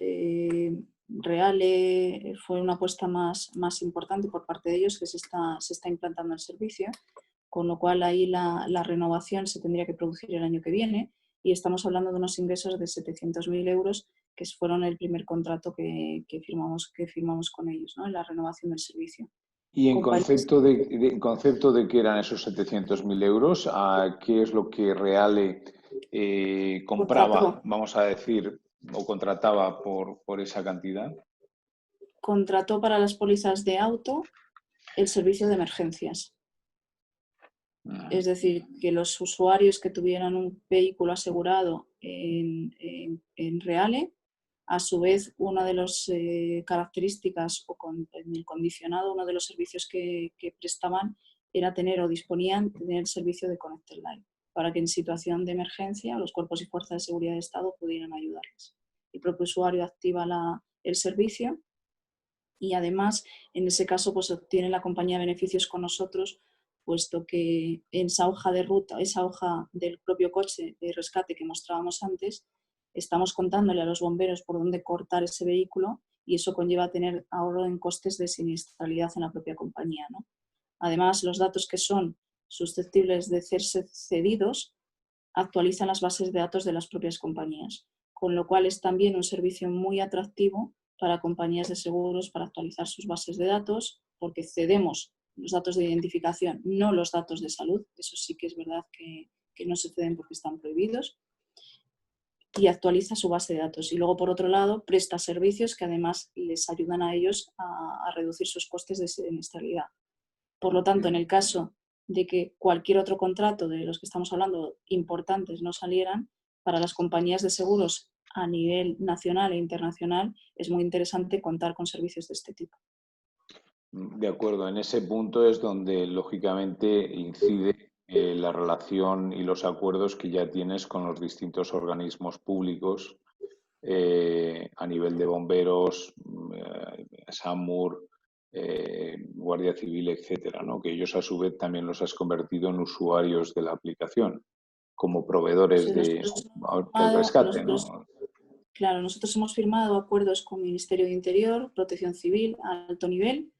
Reale fue una apuesta más importante por parte de ellos, que se está implantando el servicio, con lo cual ahí la renovación se tendría que producir el año que viene, y estamos hablando de unos ingresos de 700.000 euros, que fueron el primer contrato que firmamos con ellos, ¿no? En la renovación del servicio. Y en Compañías, concepto de qué eran esos 700.000 euros, ¿a qué es lo que Reale compraba, vamos a decir, o contrataba por esa cantidad? contrató para las pólizas de auto el servicio de emergencias. Es decir, que los usuarios que tuvieran un vehículo asegurado en Reale, a su vez, una de las características en el condicionado, uno de los servicios que prestaban era tener o disponían tener el servicio de Connected Live, para que en situación de emergencia los cuerpos y fuerzas de seguridad de Estado pudieran ayudarles. El propio usuario activa el servicio y además, en ese caso, pues obtiene la compañía beneficios con nosotros, puesto que en esa hoja de ruta, esa hoja del propio coche de rescate que mostrábamos antes, estamos contándole a los bomberos por dónde cortar ese vehículo, y eso conlleva a tener ahorro en costes de siniestralidad en la propia compañía, ¿no? Además, los datos que son susceptibles de serse cedidos actualizan las bases de datos de las propias compañías, con lo cual es también un servicio muy atractivo para compañías de seguros para actualizar sus bases de datos, porque cedemos los datos de identificación, no los datos de salud. Eso sí que es verdad que no se ceden porque están prohibidos, y actualiza su base de datos. Y luego, por otro lado, presta servicios que además les ayudan a ellos a reducir sus costes de siniestralidad. Por lo tanto, en el caso de que cualquier otro contrato de los que estamos hablando importantes no salieran, para las compañías de seguros a nivel nacional e internacional es muy interesante contar con servicios de este tipo. De acuerdo, en ese punto es donde lógicamente incide la relación y los acuerdos que ya tienes con los distintos organismos públicos a nivel de bomberos, SAMUR, Guardia Civil, etcétera, ¿no? Que ellos a su vez también los has convertido en usuarios de la aplicación, como proveedores Sí, del rescate, ¿no? Claro, nosotros hemos firmado acuerdos con el Ministerio de Interior, Protección Civil a alto nivel.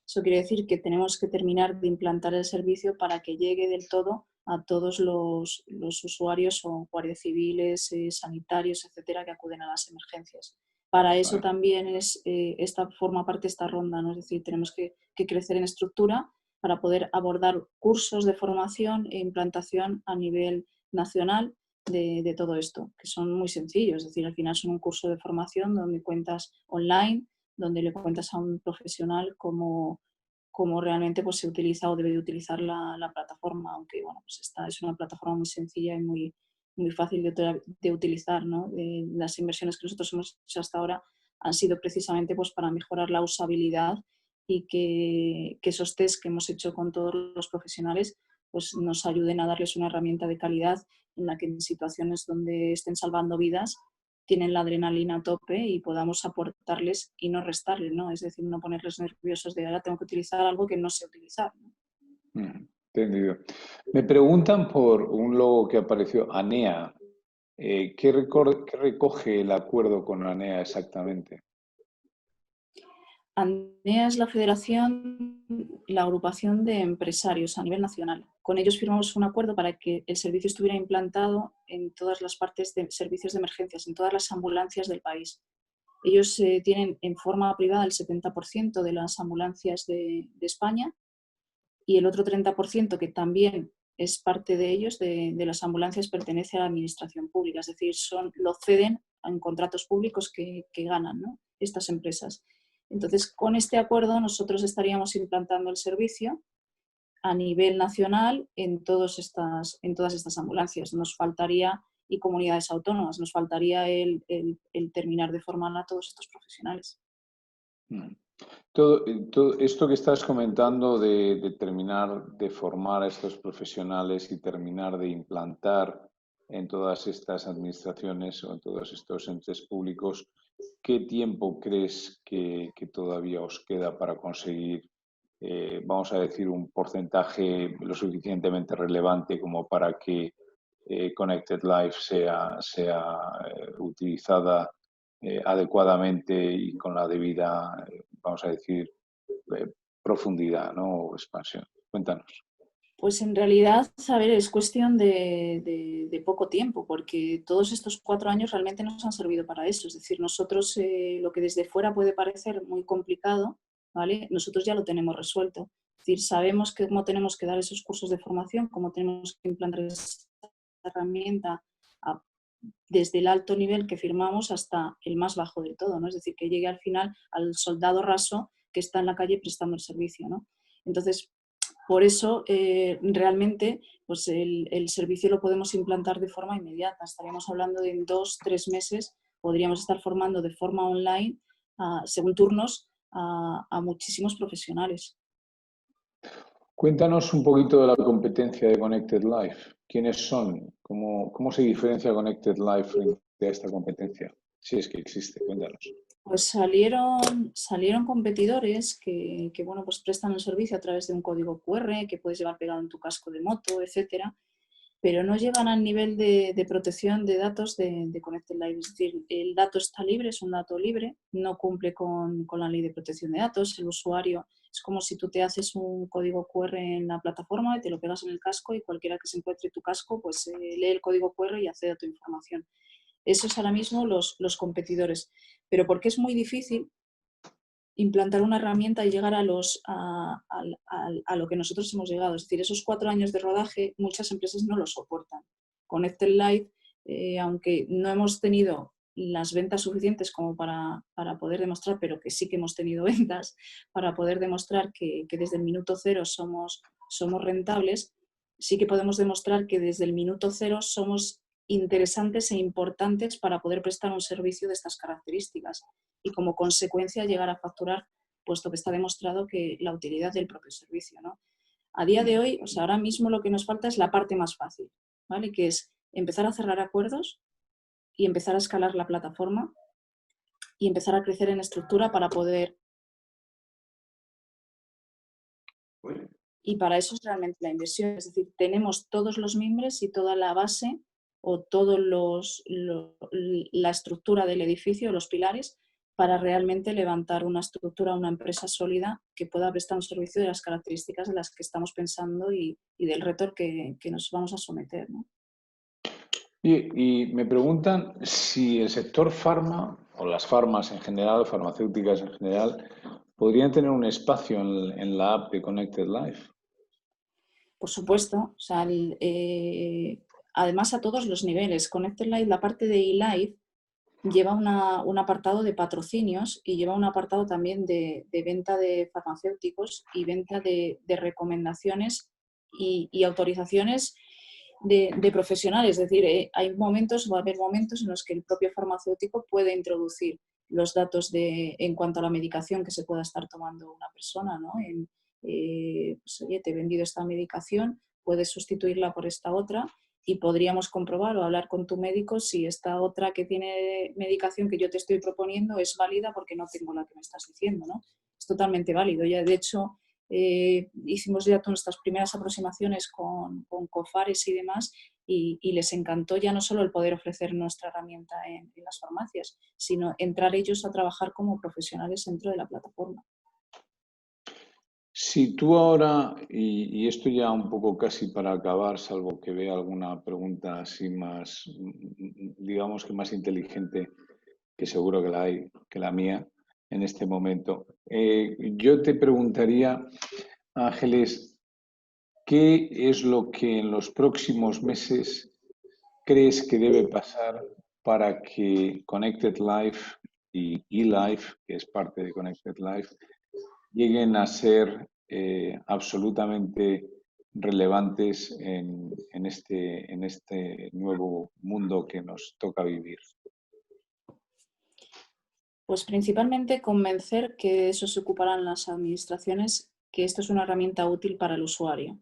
Eso quiere decir que tenemos que terminar de implantar el servicio para que llegue del todo a todos los usuarios o guardias civiles, sanitarios, etcétera, que acuden a las emergencias. Para eso también forma parte esta ronda, ¿no? Es decir, tenemos que crecer en estructura para poder abordar cursos de formación e implantación a nivel nacional de todo esto, que son muy sencillos. Es decir, al final son un curso de formación donde cuentas online, donde le cuentas a un profesional cómo realmente pues, se utiliza o debe de utilizar la plataforma, aunque bueno, pues esta es una plataforma muy sencilla y muy fácil de utilizar, ¿no? Las inversiones que nosotros hemos hecho hasta ahora han sido precisamente pues, para mejorar la usabilidad y que esos test que hemos hecho con todos los profesionales pues, nos ayuden a darles una herramienta de calidad en la que en situaciones donde estén salvando vidas tienen la adrenalina a tope y podamos aportarles y no restarles, ¿no? Es decir, no ponerles nerviosos de ahora tengo que utilizar algo que no sé utilizar, ¿no? Entendido. Me preguntan por un logo que apareció, ANEA. ¿Qué recoge el acuerdo con ANEA exactamente? ANEA es la federación, la agrupación de empresarios a nivel nacional. Con ellos firmamos un acuerdo para que el servicio estuviera implantado en todas las partes de servicios de emergencias, en todas las ambulancias del país. Ellos tienen en forma privada el 70% de las ambulancias de España y el otro 30% que también es parte de ellos, de las ambulancias, pertenece a la administración pública. Es decir, lo ceden en contratos públicos que ganan, ¿no?, estas empresas. Entonces, con este acuerdo nosotros estaríamos implantando el servicio a nivel nacional en todas estas ambulancias. Nos faltaría, y comunidades autónomas, nos faltaría el terminar de formar a todos estos profesionales. Todo esto que estás comentando de terminar de formar a estos profesionales y terminar de implantar en todas estas administraciones o en todos estos entes públicos, ¿qué tiempo crees que todavía os queda para conseguir, vamos a decir, un porcentaje lo suficientemente relevante como para que Connected Life sea utilizada adecuadamente y con la debida, vamos a decir, profundidad, ¿no?, o expansión? Cuéntanos. Pues en realidad, a ver, es cuestión de poco tiempo, porque todos estos 4 años realmente nos han servido para eso. Es decir, nosotros lo que desde fuera puede parecer muy complicado, ¿vale?, nosotros ya lo tenemos resuelto. Es decir, sabemos cómo tenemos que dar esos cursos de formación, cómo tenemos que implantar esa herramienta desde el alto nivel que firmamos hasta el más bajo del todo, ¿no? Es decir, que llegue al final al soldado raso que está en la calle prestando el servicio, ¿no? Entonces, por eso, realmente, pues el servicio lo podemos implantar de forma inmediata. Estaríamos hablando de en 2-3 meses, podríamos estar formando de forma online, según turnos, a muchísimos profesionales. Cuéntanos un poquito de la competencia de Connected Life. ¿Quiénes son? ¿Cómo se diferencia Connected Life frente a esta competencia? Si es que existe, cuéntanos. Pues salieron competidores que bueno, pues prestan el servicio a través de un código QR que puedes llevar pegado en tu casco de moto, etcétera, pero no llegan al nivel de protección de datos de Connected Life. Es decir, el dato está libre, es un dato libre, no cumple con la ley de protección de datos. El usuario es como si tú te haces un código QR en la plataforma y te lo pegas en el casco y cualquiera que se encuentre tu casco pues lee el código QR y accede a tu información. Esos ahora mismo los competidores. Pero porque es muy difícil implantar una herramienta y llegar a lo que nosotros hemos llegado. Es decir, esos 4 años de rodaje muchas empresas no lo soportan. Connected Life, aunque no hemos tenido las ventas suficientes como para poder demostrar, pero que sí que hemos tenido ventas, para poder demostrar que desde el minuto cero somos rentables, sí que podemos demostrar que desde el minuto cero somos interesantes e importantes para poder prestar un servicio de estas características y como consecuencia llegar a facturar, puesto que está demostrado que la utilidad del propio servicio, ¿no? A día de hoy, o sea, ahora mismo lo que nos falta es la parte más fácil, ¿vale?, que es empezar a cerrar acuerdos y empezar a escalar la plataforma y empezar a crecer en estructura para poder... Y para eso es realmente la inversión, es decir, tenemos todos los mimbres y toda la base o toda la estructura del edificio, los pilares, para realmente levantar una estructura, una empresa sólida que pueda prestar un servicio de las características de las que estamos pensando y del reto al que nos vamos a someter, ¿no? Y me preguntan si el sector farma, o las farmas en general, farmacéuticas en general, podrían tener un espacio en la app de Connected Life. Por supuesto, o sea, además a todos los niveles. Connected Life, la parte de eLife, lleva un apartado de patrocinios y lleva un apartado también de venta de farmacéuticos y venta de recomendaciones y autorizaciones de profesionales. Es decir, va a haber momentos en los que el propio farmacéutico puede introducir los datos en cuanto a la medicación que se pueda estar tomando una persona, ¿no? Pues, oye, te he vendido esta medicación, puedes sustituirla por esta otra y podríamos comprobar o hablar con tu médico si esta otra que tiene medicación que yo te estoy proponiendo es válida porque no tengo la que me estás diciendo, ¿no? Es totalmente válido. Ya, de hecho, hicimos ya nuestras primeras aproximaciones con Cofares y demás y les encantó ya no solo el poder ofrecer nuestra herramienta en las farmacias, sino entrar ellos a trabajar como profesionales dentro de la plataforma. Si tú ahora, y esto ya un poco casi para acabar, salvo que vea alguna pregunta así más, digamos que más inteligente, que seguro que la hay, que la mía en este momento, yo te preguntaría, Ángeles, ¿qué es lo que en los próximos meses crees que debe pasar para que Connected Life y eLife, que es parte de Connected Life, lleguen a ser absolutamente relevantes en este nuevo mundo que nos toca vivir? Pues principalmente convencer que eso se ocuparán las administraciones, que esto es una herramienta útil para el usuario.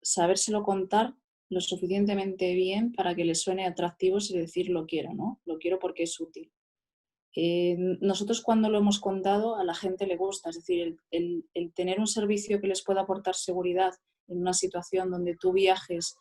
Sabérselo contar lo suficientemente bien para que le suene atractivo y decir lo quiero, ¿no? Lo quiero porque es útil. Nosotros cuando lo hemos contado a la gente le gusta, es decir, el tener un servicio que les pueda aportar seguridad en una situación donde tú viajes,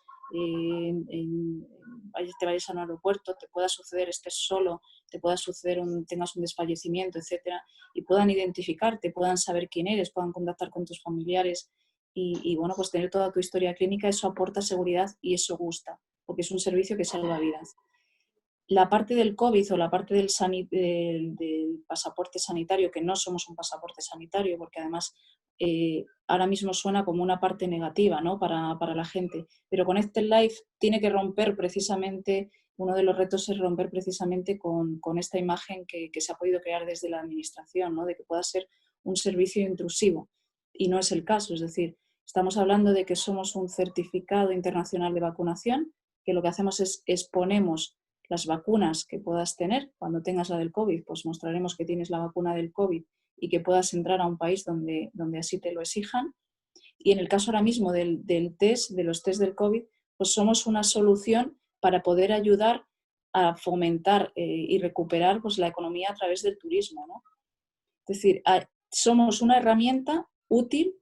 te vayas a un aeropuerto, te pueda suceder, estés solo, te pueda suceder, tengas un desfallecimiento, etcétera, y puedan identificarte, puedan saber quién eres, puedan contactar con tus familiares y bueno, pues tener toda tu historia clínica, eso aporta seguridad y eso gusta, porque es un servicio que salva vidas. La parte del COVID o la parte del pasaporte sanitario, que no somos un pasaporte sanitario, porque además ahora mismo suena como una parte negativa, ¿no? para la gente, pero Connected Life tiene que romper precisamente, uno de los retos es romper precisamente con esta imagen que se ha podido crear desde la administración, ¿no? De que pueda ser un servicio intrusivo, y no es el caso, es decir, estamos hablando de que somos un certificado internacional de vacunación, que lo que hacemos es exponemos las vacunas que puedas tener. Cuando tengas la del COVID, pues mostraremos que tienes la vacuna del COVID y que puedas entrar a un país donde así te lo exijan. Y en el caso ahora mismo del test, de los test del COVID, pues somos una solución para poder ayudar a fomentar y recuperar pues, la economía a través del turismo, ¿no? Es decir, somos una herramienta útil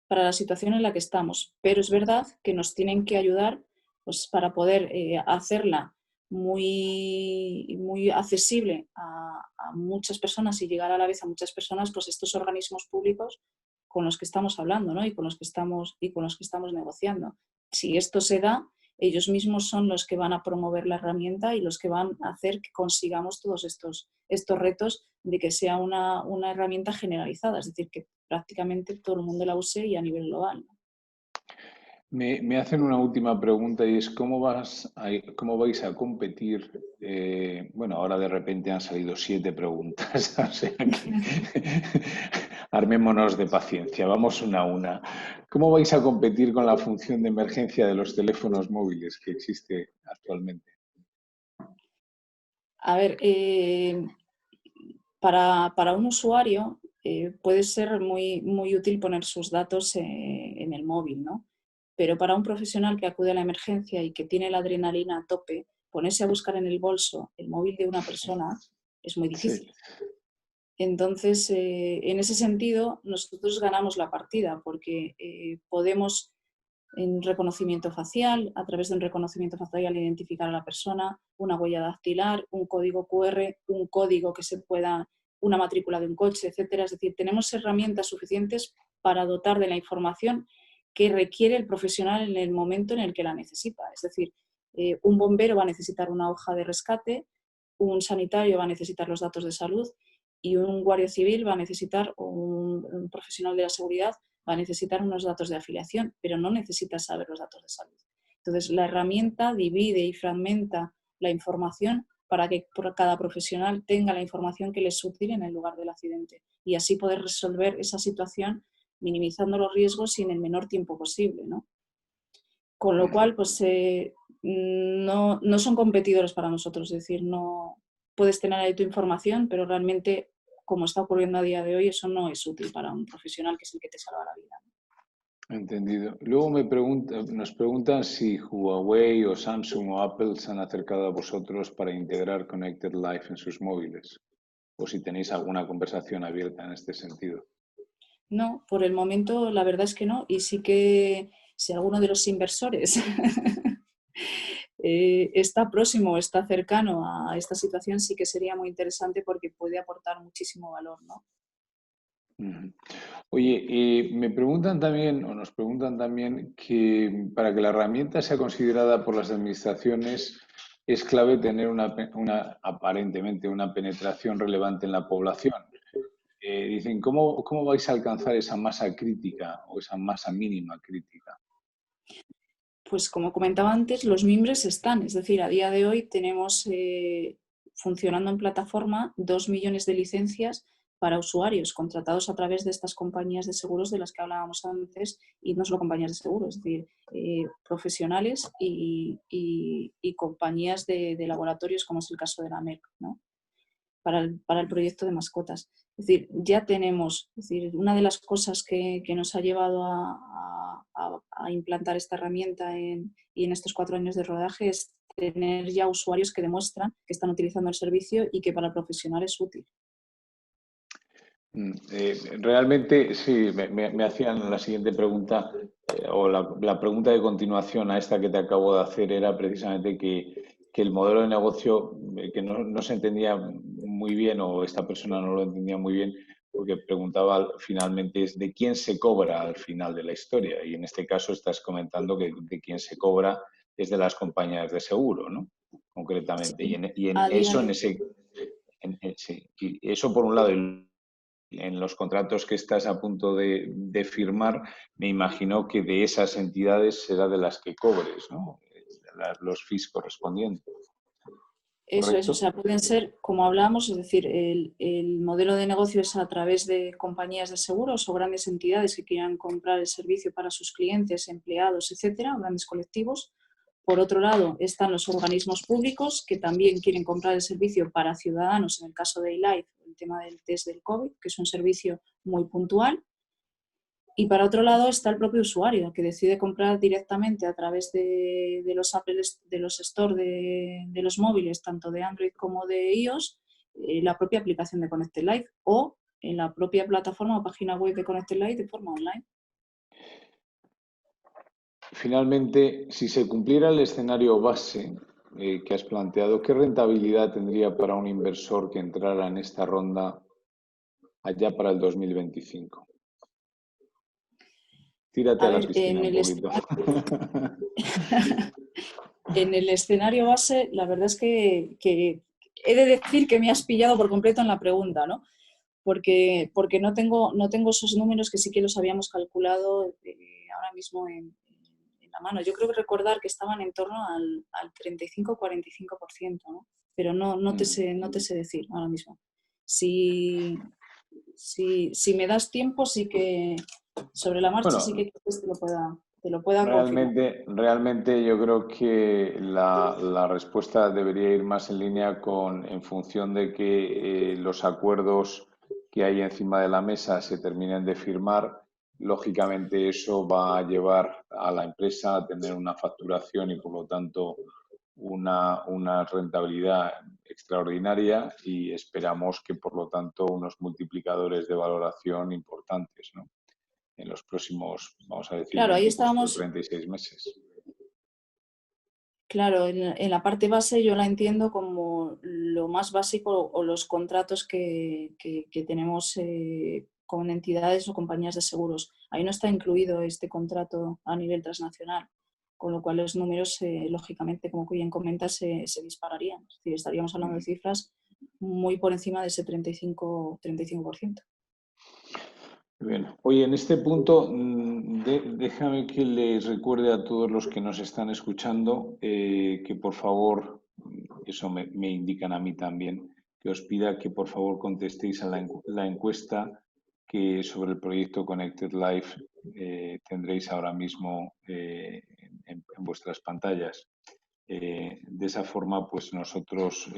para la situación en la que estamos, pero es verdad que nos tienen que ayudar pues, para poder hacerla muy accesible a muchas personas y llegar a la vez a muchas personas, pues estos organismos públicos con los que estamos hablando, ¿no? y con los que estamos negociando. Si esto se da, ellos mismos son los que van a promover la herramienta y los que van a hacer que consigamos todos estos retos de que sea una herramienta generalizada, es decir, que prácticamente todo el mundo la use y a nivel global. Me hacen una última pregunta y es ¿cómo vais a competir? Bueno, ahora de repente han salido 7 preguntas, o sea que armémonos de paciencia, vamos una a una. ¿Cómo vais a competir con la función de emergencia de los teléfonos móviles que existe actualmente? A ver, para un usuario puede ser muy útil poner sus datos en el móvil, ¿no? Pero para un profesional que acude a la emergencia y que tiene la adrenalina a tope, ponerse a buscar en el bolso el móvil de una persona es muy Sí. difícil. Entonces, en ese sentido, nosotros ganamos la partida porque podemos, en reconocimiento facial, a través de un reconocimiento facial, identificar a la persona, una huella dactilar, un código QR, un código que se pueda, una matrícula de un coche, etcétera. Es decir, tenemos herramientas suficientes para dotar de la información que requiere el profesional en el momento en el que la necesita. Es decir, un bombero va a necesitar una hoja de rescate, un sanitario va a necesitar los datos de salud y un guardia civil va a necesitar, o un profesional de la seguridad va a necesitar unos datos de afiliación, pero no necesita saber los datos de salud. Entonces, la herramienta divide y fragmenta la información para que cada profesional tenga la información que le es útil en el lugar del accidente y así poder resolver esa situación minimizando los riesgos y en el menor tiempo posible, ¿no? Con lo cual, pues no son competidores para nosotros, es decir, no puedes tener ahí tu información, pero realmente, como está ocurriendo a día de hoy, eso no es útil para un profesional que es el que te salva la vida. Entendido. Luego nos preguntan si Huawei o Samsung o Apple se han acercado a vosotros para integrar Connected Life en sus móviles, o si tenéis alguna conversación abierta en este sentido. No, por el momento la verdad es que no, y sí que si alguno de los inversores está próximo, está cercano a esta situación, sí que sería muy interesante porque puede aportar muchísimo valor, ¿no? Oye, me preguntan también, o nos preguntan también, que para que la herramienta sea considerada por las administraciones es clave tener aparentemente una penetración relevante en la población. Dicen, ¿cómo vais a alcanzar esa masa crítica o esa masa mínima crítica? Pues como comentaba antes, los mimbres están, es decir, a día de hoy tenemos funcionando en plataforma 2 millones de licencias para usuarios contratados a través de estas compañías de seguros de las que hablábamos antes, y no solo compañías de seguros, es decir, profesionales y compañías de laboratorios, como es el caso de la Merck, ¿no? Para el proyecto de mascotas. Es decir, ya tenemos, es decir, una de las cosas que nos ha llevado a implantar esta herramienta y en estos 4 años de rodaje es tener ya usuarios que demuestran que están utilizando el servicio y que para el profesional es útil. Realmente, sí, me hacían la siguiente pregunta, o la pregunta de continuación a esta que te acabo de hacer era precisamente que el modelo de negocio que no se entendía muy bien, o esta persona no lo entendía muy bien, porque preguntaba finalmente es de quién se cobra al final de la historia. Y en este caso estás comentando que de quién se cobra es de las compañías de seguro, ¿no? Concretamente. Sí, Y en a día eso, de hoy. sí, y eso por un lado. En los contratos que estás a punto de firmar, me imagino que de esas entidades será de las que cobres, ¿no? Los fees correspondientes. Eso es, o ¿Correcto? sea, pueden ser, como hablábamos, es decir, el modelo de negocio es a través de compañías de seguros o grandes entidades que quieran comprar el servicio para sus clientes, empleados, etcétera, grandes colectivos. Por otro lado, están los organismos públicos que también quieren comprar el servicio para ciudadanos, en el caso de iLife, el tema del test del COVID, que es un servicio muy puntual. Y para otro lado está el propio usuario, que decide comprar directamente a través de los Apple, de los Store de los móviles, tanto de Android como de iOS, la propia aplicación de Connected Life o en la propia plataforma o página web de Connected Life de forma online. Finalmente, si se cumpliera el escenario base que has planteado, ¿qué rentabilidad tendría para un inversor que entrara en esta ronda allá para el 2025? Tírate A a la ver, piscina un poquito. en el escenario base, la verdad es que he de decir que me has pillado por completo en la pregunta, ¿no? Porque no tengo esos números que sí que los habíamos calculado ahora mismo en la mano. Yo creo que recordar que estaban en torno al 35-45%, ¿no? Pero no te sé decir ahora mismo. Si me das tiempo, sí que sobre la marcha sí Bueno, que te lo pueda confirmar. Realmente yo creo que la respuesta debería ir más en línea en función de que los acuerdos que hay encima de la mesa se terminen de firmar. Lógicamente eso va a llevar a la empresa a tener una facturación y por lo tanto una rentabilidad extraordinaria, y esperamos que por lo tanto unos multiplicadores de valoración importantes, ¿no? En los próximos, vamos a decir, Claro, ahí 24 o estábamos. 36 meses. Claro, en la parte base yo la entiendo como lo más básico o los contratos que tenemos con entidades o compañías de seguros. Ahí no está incluido este contrato a nivel transnacional, con lo cual los números, lógicamente, como bien comenta, se dispararían. Es decir, estaríamos hablando de cifras muy por encima de ese 35%. Bien. Oye, en este punto, déjame que les recuerde a todos los que nos están escuchando que por favor, eso me indican a mí también, que os pida que por favor contestéis a la encuesta que sobre el proyecto Connected Life tendréis ahora mismo en vuestras pantallas. De esa forma, pues nosotros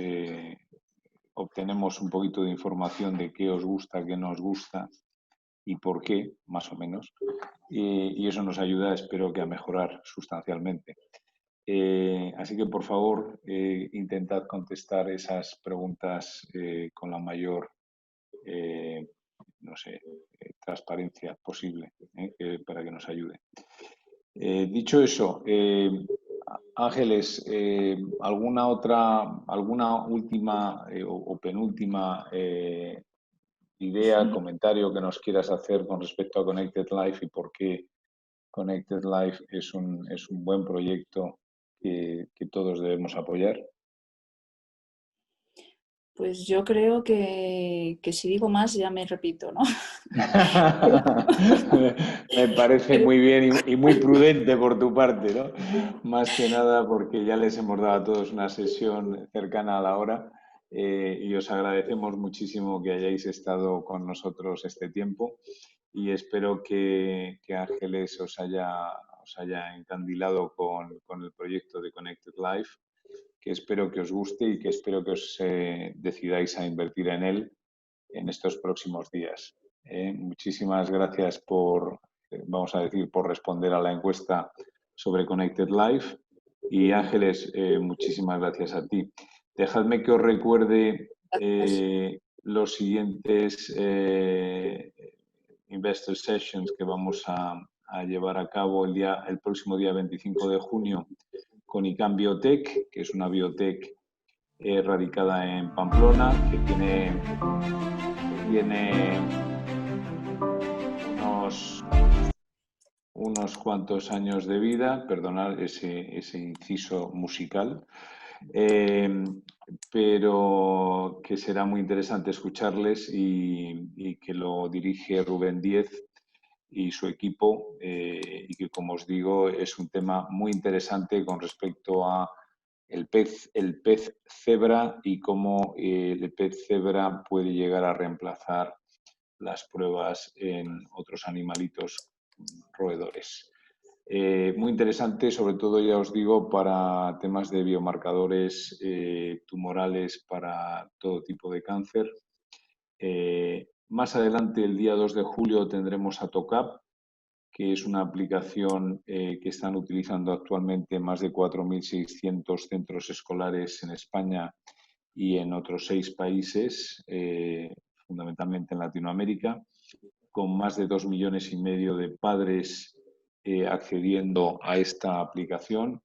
obtenemos un poquito de información de qué os gusta, qué no os gusta y por qué, más o menos. Y eso nos ayuda, espero que a mejorar sustancialmente. Así que, por favor, intentad contestar esas preguntas con la mayor, no sé, transparencia posible, para que nos ayude. Dicho eso, Ángeles, alguna última o penúltima idea, comentario que nos quieras hacer con respecto a Connected Life y por qué Connected Life es un buen proyecto que todos debemos apoyar? Pues yo creo que si digo más ya me repito, ¿no? Me parece Pero, muy bien y muy prudente por tu parte, ¿no? Más que nada porque ya les hemos dado a todos una sesión cercana a la hora y os agradecemos muchísimo que hayáis estado con nosotros este tiempo y espero que Ángeles os haya encandilado con el proyecto de Connected Life, que espero que os guste y que espero que os decidáis a invertir en él en estos próximos días. Muchísimas gracias vamos a decir, por responder a la encuesta sobre Connected Life. Y Ángeles, muchísimas gracias a ti. Dejadme que os recuerde los siguientes Investor Sessions que vamos a llevar a cabo el próximo día 25 de junio con ICAM Biotech, que es una biotech radicada en Pamplona, que tiene unos cuantos años de vida, perdonad ese inciso musical, pero que será muy interesante escucharles y que lo dirige Rubén Díez y su equipo y que, como os digo, es un tema muy interesante con respecto a el pez cebra y cómo el pez cebra puede llegar a reemplazar las pruebas en otros animalitos roedores. Muy interesante, sobre todo, ya os digo, para temas de biomarcadores tumorales para todo tipo de cáncer. Más adelante, el día 2 de julio, tendremos AtoCap, que es una aplicación que están utilizando actualmente más de 4.600 centros escolares en España y en otros 6 países, fundamentalmente en Latinoamérica, con más de 2,5 millones de padres accediendo a esta aplicación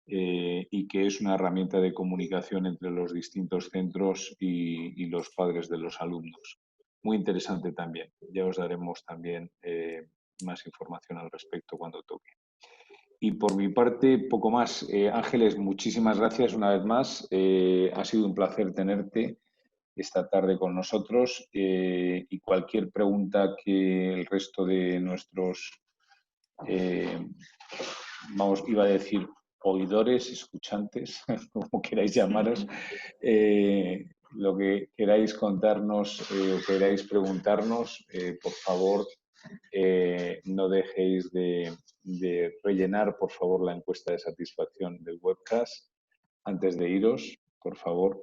y que es una herramienta de comunicación entre los distintos centros y los padres de los alumnos. Muy interesante también. Ya os daremos también más información al respecto cuando toque. Y por mi parte, poco más. Ángeles, muchísimas gracias una vez más. Ha sido un placer tenerte esta tarde con nosotros y cualquier pregunta que el resto de nuestros, iba a decir oidores, escuchantes, como queráis llamaros, lo que queráis contarnos o queráis preguntarnos, por favor, no dejéis de rellenar, por favor, la encuesta de satisfacción del webcast antes de iros, por favor.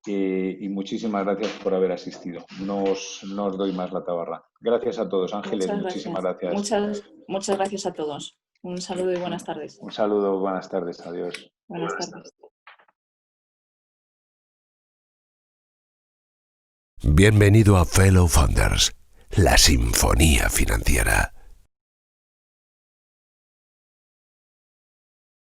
Y muchísimas gracias por haber asistido. No os doy más la tabarra. Gracias a todos, Ángeles. muchas Muchísimas gracias. gracias. Muchas gracias a todos. Un saludo y buenas tardes. Un saludo, buenas tardes. Adiós. Buenas tardes. Bienvenido a Fellow Funders, la sinfonía financiera.